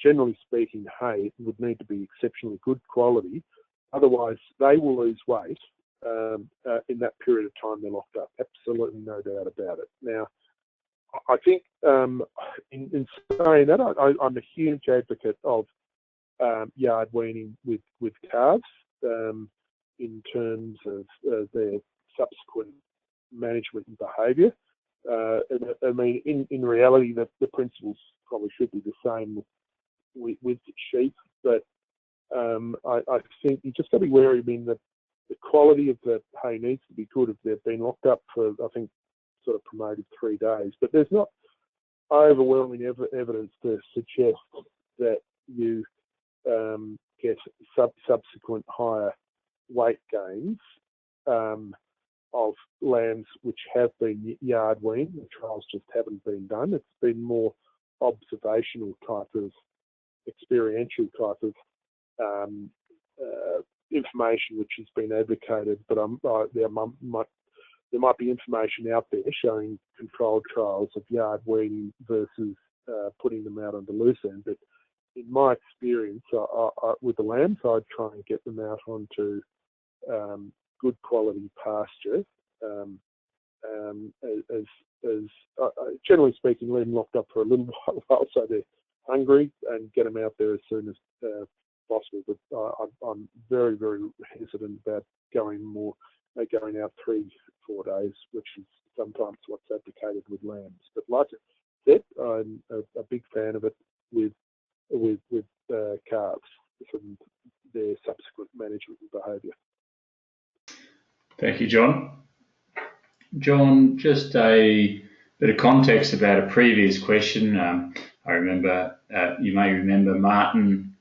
generally speaking, hay would need to be exceptionally good quality. Otherwise, they will lose weight in that period of time they're locked up. Absolutely no doubt about it. Now, I think in saying that, I'm a huge advocate of yard weaning with calves in terms of their subsequent management and behaviour. I mean, in reality, the principles probably should be the same with sheep, but I think you just got to be wary. I mean, the quality of the hay needs to be good if they've been locked up for, I think, sort of promoted 3 days. But there's not overwhelming evidence to suggest that you get subsequent higher weight gains of lambs which have been yard weaned. The trials just haven't been done. It's been more observational type of, experiential type of information which has been advocated. But there might be information out there showing controlled trials of yard weaning versus putting them out on the lucerne. But in my experience, with the lambs, I'd try and get them out onto good quality pasture. Generally speaking, leave them locked up for a little while so they're hungry, and get them out there as soon as possible. But I'm very, very hesitant about going out 3-4 days, which is sometimes what's advocated with lambs. But like I said, I'm a big fan of it with calves and their subsequent management and behaviour. Thank you, John. John, just a bit of context about a previous question. I remember, you may remember, Martin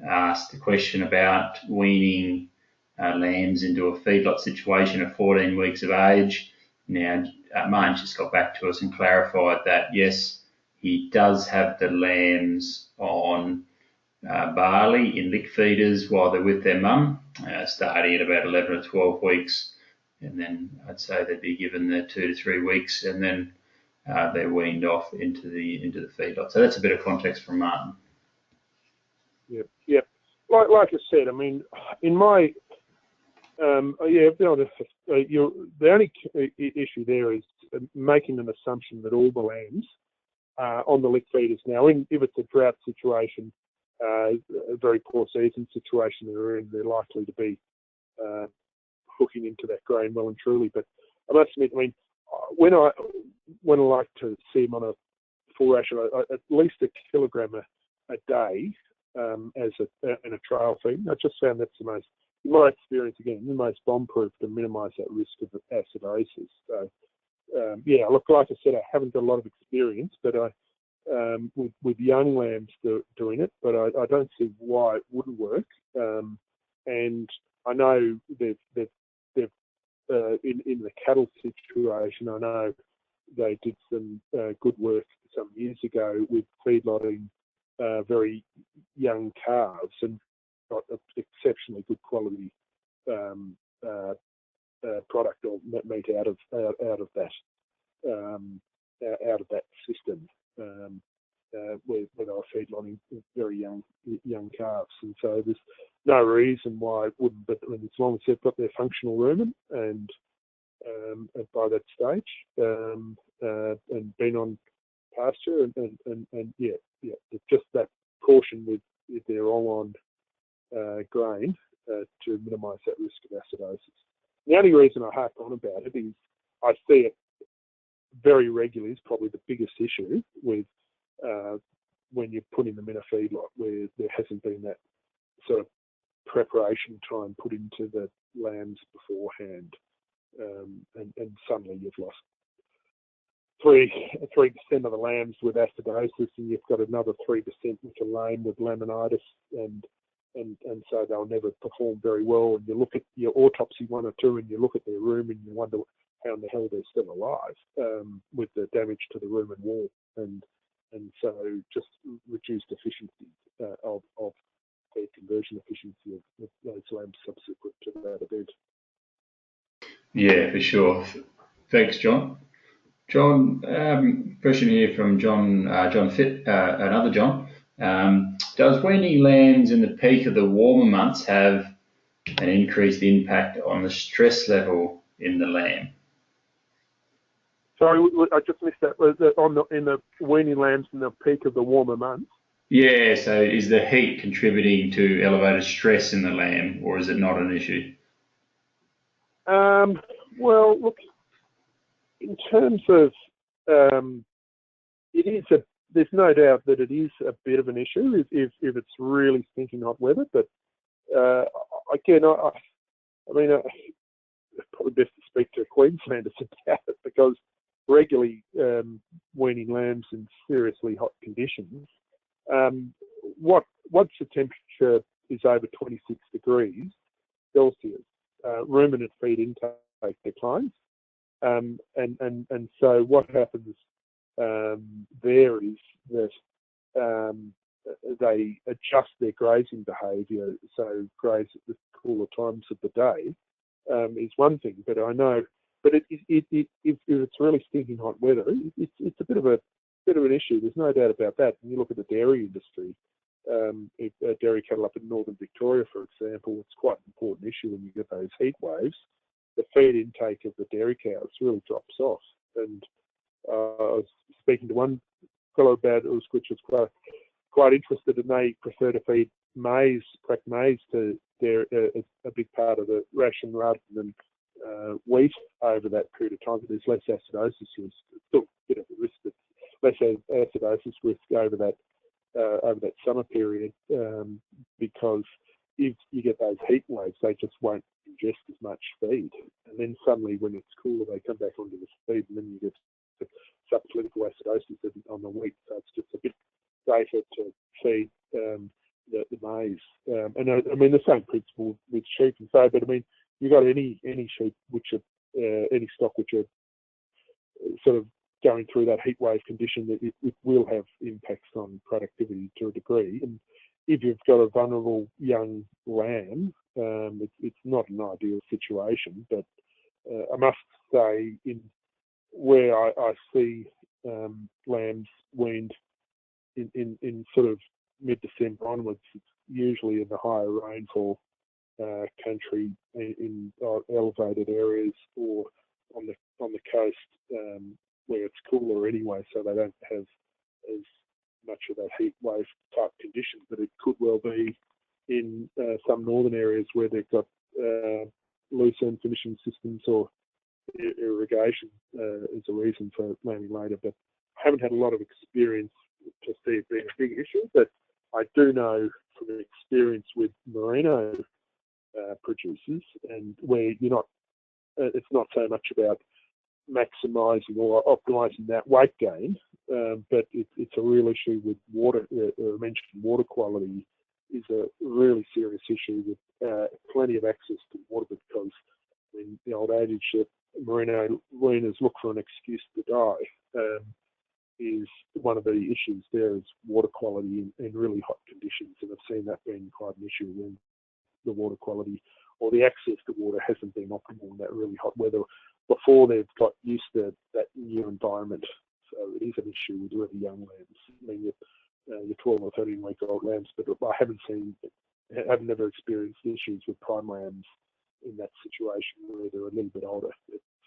asked a question about weaning lambs into a feedlot situation at 14 weeks of age. Now, Martin just got back to us and clarified that, yes, he does have the lambs on barley in lick feeders while they're with their mum, starting at about 11 or 12 weeks. And then I'd say they'd be given the 2 to 3 weeks, and then they're weaned off into the feedlot. So that's a bit of context from Martin. Yep. Like I said, I mean, in my the only issue there is making an assumption that all the lambs are on the lick feeders. Now, if it's a drought situation, a very poor season situation they're in, they're likely to be hooking into that grain well and truly. But I must admit, I mean, when I like to see them on a full ration, at least a kilogram a day as in a trail feed. I just found that's the most, in my experience, again, the most bomb-proof to minimise that risk of acidosis. So, look, like I said, I haven't got a lot of experience, but with young lambs doing it, but I don't see why it wouldn't work. And I know they've in the cattle situation, I know they did some good work some years ago with feedlotting very young calves, and got an exceptionally good quality product or meat out of that system, where they were feedlotting very young calves, and so there's no reason why it wouldn't. But as long as they've got their functional rumen and by that stage and been on pasture and just that caution with their all-on grain to minimise that risk of acidosis. The only reason I harp on about it is I see it very regularly. Is probably the biggest issue with when you're putting them in a feedlot where there hasn't been that sort of preparation time put into the lambs beforehand, and suddenly you've lost 3% of the lambs with acidosis, and you've got another 3% which are lame with laminitis, and so they'll never perform very well. And you look at your autopsy 1 or 2, and you look at their rumen, and you wonder how in the hell they're still alive with the damage to the rumen wall, and so just reduced efficiency of feed conversion efficiency of those lambs subsequent to that event. Yeah, for sure. Thanks, John. John, question here from John Fitt, another John. Does weaning lambs in the peak of the warmer months have an increased impact on the stress level in the lamb? Sorry, I just missed that. Was it in the weaning lambs in the peak of the warmer months? Yeah, so is the heat contributing to elevated stress in the lamb, or is it not an issue? Well, look, in terms of it is there's no doubt that it is a bit of an issue if it's really stinking hot weather. But again, I mean, it's probably best to speak to Queenslanders about it, because regularly weaning lambs in seriously hot conditions, once the temperature is over 26 degrees Celsius, ruminant feed intake declines, and so what happens there is that they adjust their grazing behaviour. So graze at the cooler times of the day is one thing, but I know. But if it's really stinking hot weather, it's a bit of an issue. There's no doubt about that. When you look at the dairy industry, dairy cattle up in northern Victoria, for example, it's quite an important issue when you get those heat waves. The feed intake of the dairy cows really drops off. And I was speaking to one fellow about it, which was quite interested, and they prefer to feed maize, cracked maize, to a big part of the ration rather than wheat over that period of time. There's less acidosis risk. It's still a bit of a risk, but less acidosis risk over that summer period, because if you get those heat waves, they just won't ingest as much feed. And then suddenly, when it's cooler, they come back onto the feed, and then you get subclinical acidosis on the wheat. So it's just a bit safer to feed the maize. And I mean, the same principle with sheep and so, but I mean, you've got any sheep which are any stock which are sort of going through that heat wave condition, that it will have impacts on productivity to a degree. And if you've got a vulnerable young lamb, it's not an ideal situation. But I must say, in where I see lambs weaned in sort of mid-December onwards, it's usually in the higher rainfall country, in elevated areas, or on the coast where it's cooler anyway, so they don't have as much of that heat wave type condition. But it could well be in some northern areas where they've got loose end finishing systems or irrigation as a reason for lambing later. But I haven't had a lot of experience to see it being a big issue, but I do know from experience with merino producers, and where it's not so much about maximising or optimising that weight gain, but it's a real issue with water. I mentioned water quality is a really serious issue with plenty of access to water, because in the old adage that merino weaners look for an excuse to die. is one of the issues there is water quality in really hot conditions, and I've seen that being quite an issue when the water quality or the access to water hasn't been optimal in that really hot weather before they've got used to that new environment. So it is an issue with really young lambs. I mean, your 12 or 13-week-old lambs, but I've never experienced issues with prime lambs in that situation where they're a little bit older,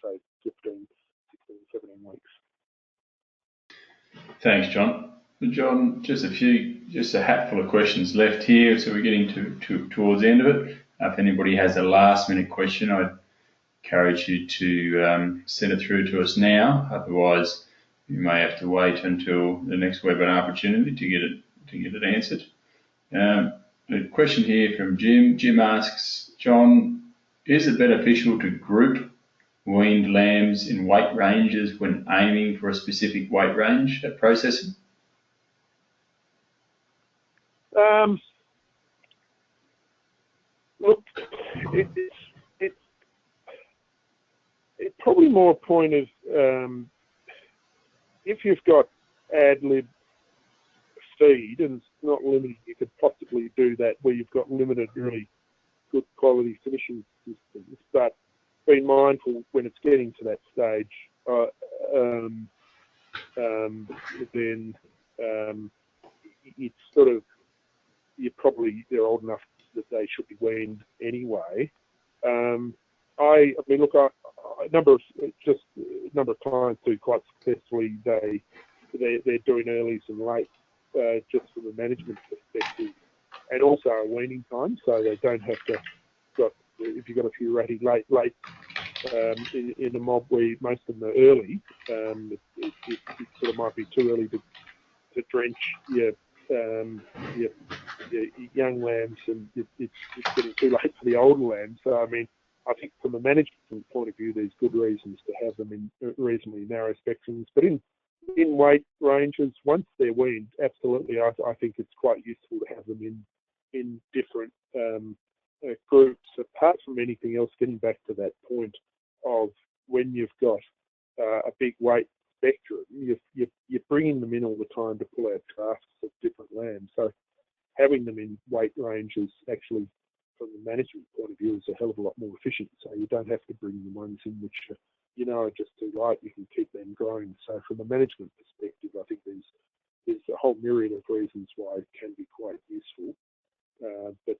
say 15, 16, 17 weeks. Thanks, John. John, just a hatful of questions left here, so we're getting towards the end of it. If anybody has a last-minute question, I'd encourage you to send it through to us now. Otherwise, you may have to wait until the next webinar opportunity to get it answered. A question here from Jim. Jim asks, John, is it beneficial to group weaned lambs in weight ranges when aiming for a specific weight range at processing? Look, it's probably more a point of if you've got ad lib feed and it's not limited, you could possibly do that where you've got limited, really good quality finishing systems. But be mindful when it's getting to that stage, then it's sort of they're old enough that they should be weaned anyway. I mean, look, a number of clients do quite successfully. They're doing earlies and late just from a management perspective, and also a weaning time, so they don't have to. If you've got a few ratty late in a mob where most of them are early, it sort of might be too early to drench your young lambs, and it's getting too late for the older lambs. So I mean, I think from a management point of view, there's good reasons to have them in reasonably narrow spectrums. But in weight ranges, once they're weaned, absolutely, I think it's quite useful to have them in different groups. Apart from anything else, getting back to that point of when you've got a big weight spectrum, you're bringing them in all the time to pull out drafts of different lambs. So having them in weight ranges actually, from the management point of view, is a hell of a lot more efficient. So you don't have to bring the ones in which are just too light. You can keep them growing. So from a management perspective, I think there's a whole myriad of reasons why it can be quite useful. But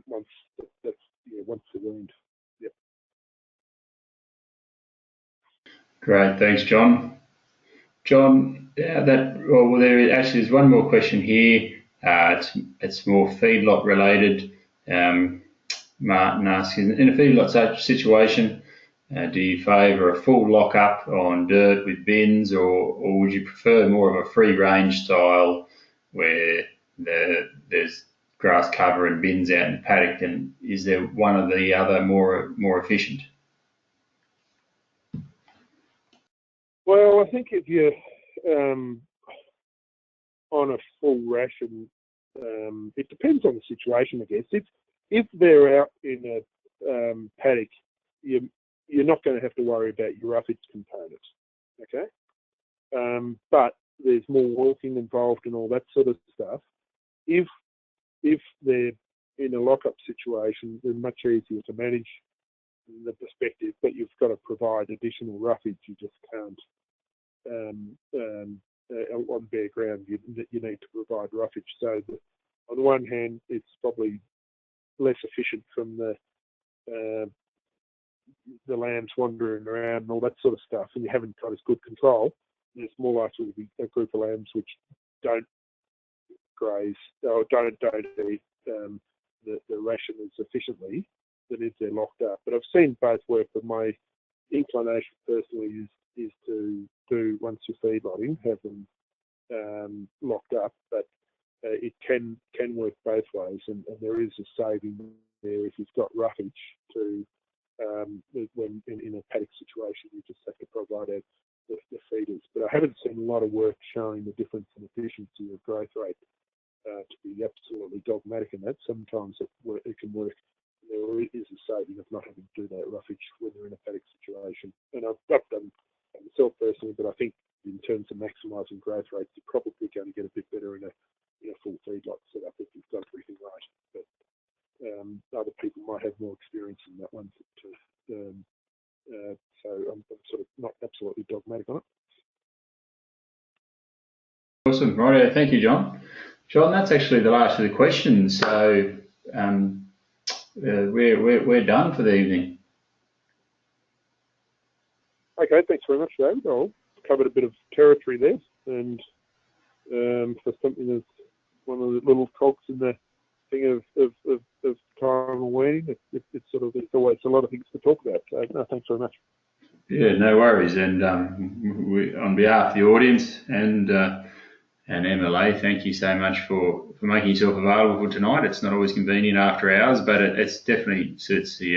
once they're weaned, yeah. Great, thanks, John. John, there actually is one more question here. It's more feedlot related. Martin asks, in a feedlot situation, do you favour a full lock-up on dirt with bins, or would you prefer more of a free-range style where there's grass cover and bins out in the paddock? And is there one or the other more efficient? Well, I think if you're on a full ration, it depends on the situation, I guess. If they're out in a paddock, you're not going to have to worry about your roughage components, okay? But there's more walking involved and all that sort of stuff. If they're in a lock-up situation, they're much easier to manage in the perspective, but you've got to provide additional roughage. You just can't on bare ground. You need to provide roughage. So on the one hand, it's probably less efficient from the lambs wandering around and all that sort of stuff, and you haven't got as good control. There's more likely to be a group of lambs which don't graze or don't eat the ration as efficiently than if they're locked up. But I've seen both work, but my inclination personally is to do, once you're feedlotting, have them locked up. But it can work both ways, and there is a saving there if you've got roughage to when in a paddock situation, you just have to provide the feeders. But I haven't seen a lot of work showing the difference in efficiency of growth rate to be absolutely dogmatic in that. Sometimes it can work. There is a saving of not having to do that roughage when they're in a paddock situation. And I've done it myself personally, but I think terms of maximising growth rates, you're probably going to get a bit better in a full feedlot setup if you've got everything right. But other people might have more experience in that one. So I'm sort of not absolutely dogmatic on it. Awesome, righto. Thank you, John. John, that's actually the last of the questions. So we're done for the evening. Okay, thanks very much, David. I've covered a bit of territory there, and for something that's one of the little cogs in the thing of time and weaning, it's always a lot of things to talk about. So no, thanks very much. Yeah, no worries. And on behalf of the audience and MLA, thank you so much for making yourself available for tonight. It's not always convenient after hours, but it's definitely suits the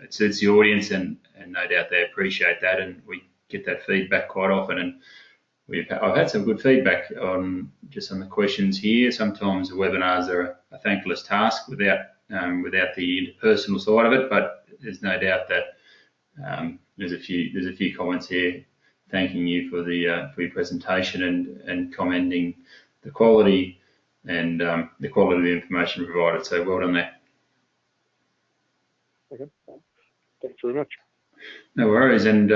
it suits the audience, and no doubt they appreciate that. And we get that feedback quite often. And I've had some good feedback on the questions here. Sometimes the webinars are a thankless task without the interpersonal side of it, but there's no doubt that there's a few comments here thanking you for your presentation and commending the quality and the quality of the information provided. So well done there. Okay, thanks very much. No worries, and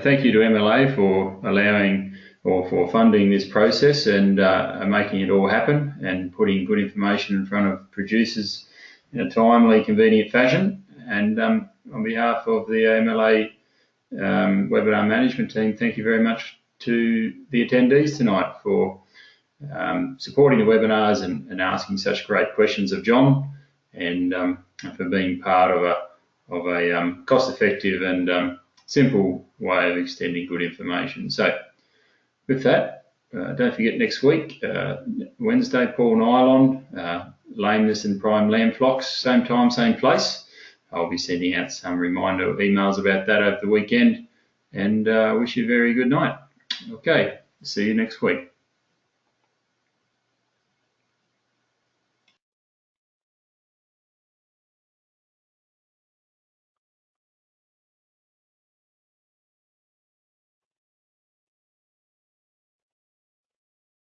thank you to MLA for allowing or for funding this process and making it all happen and putting good information in front of producers in a timely, convenient fashion. And on behalf of the MLA webinar management team, thank you very much to the attendees tonight for supporting the webinars and asking such great questions of John, and for being part of a cost-effective and simple way of extending good information. So with that, don't forget next week, Wednesday, Paul Nylon, lameness and prime lamb flocks, same time, same place. I'll be sending out some reminder emails about that over the weekend, and wish you a very good night. Okay, see you next week.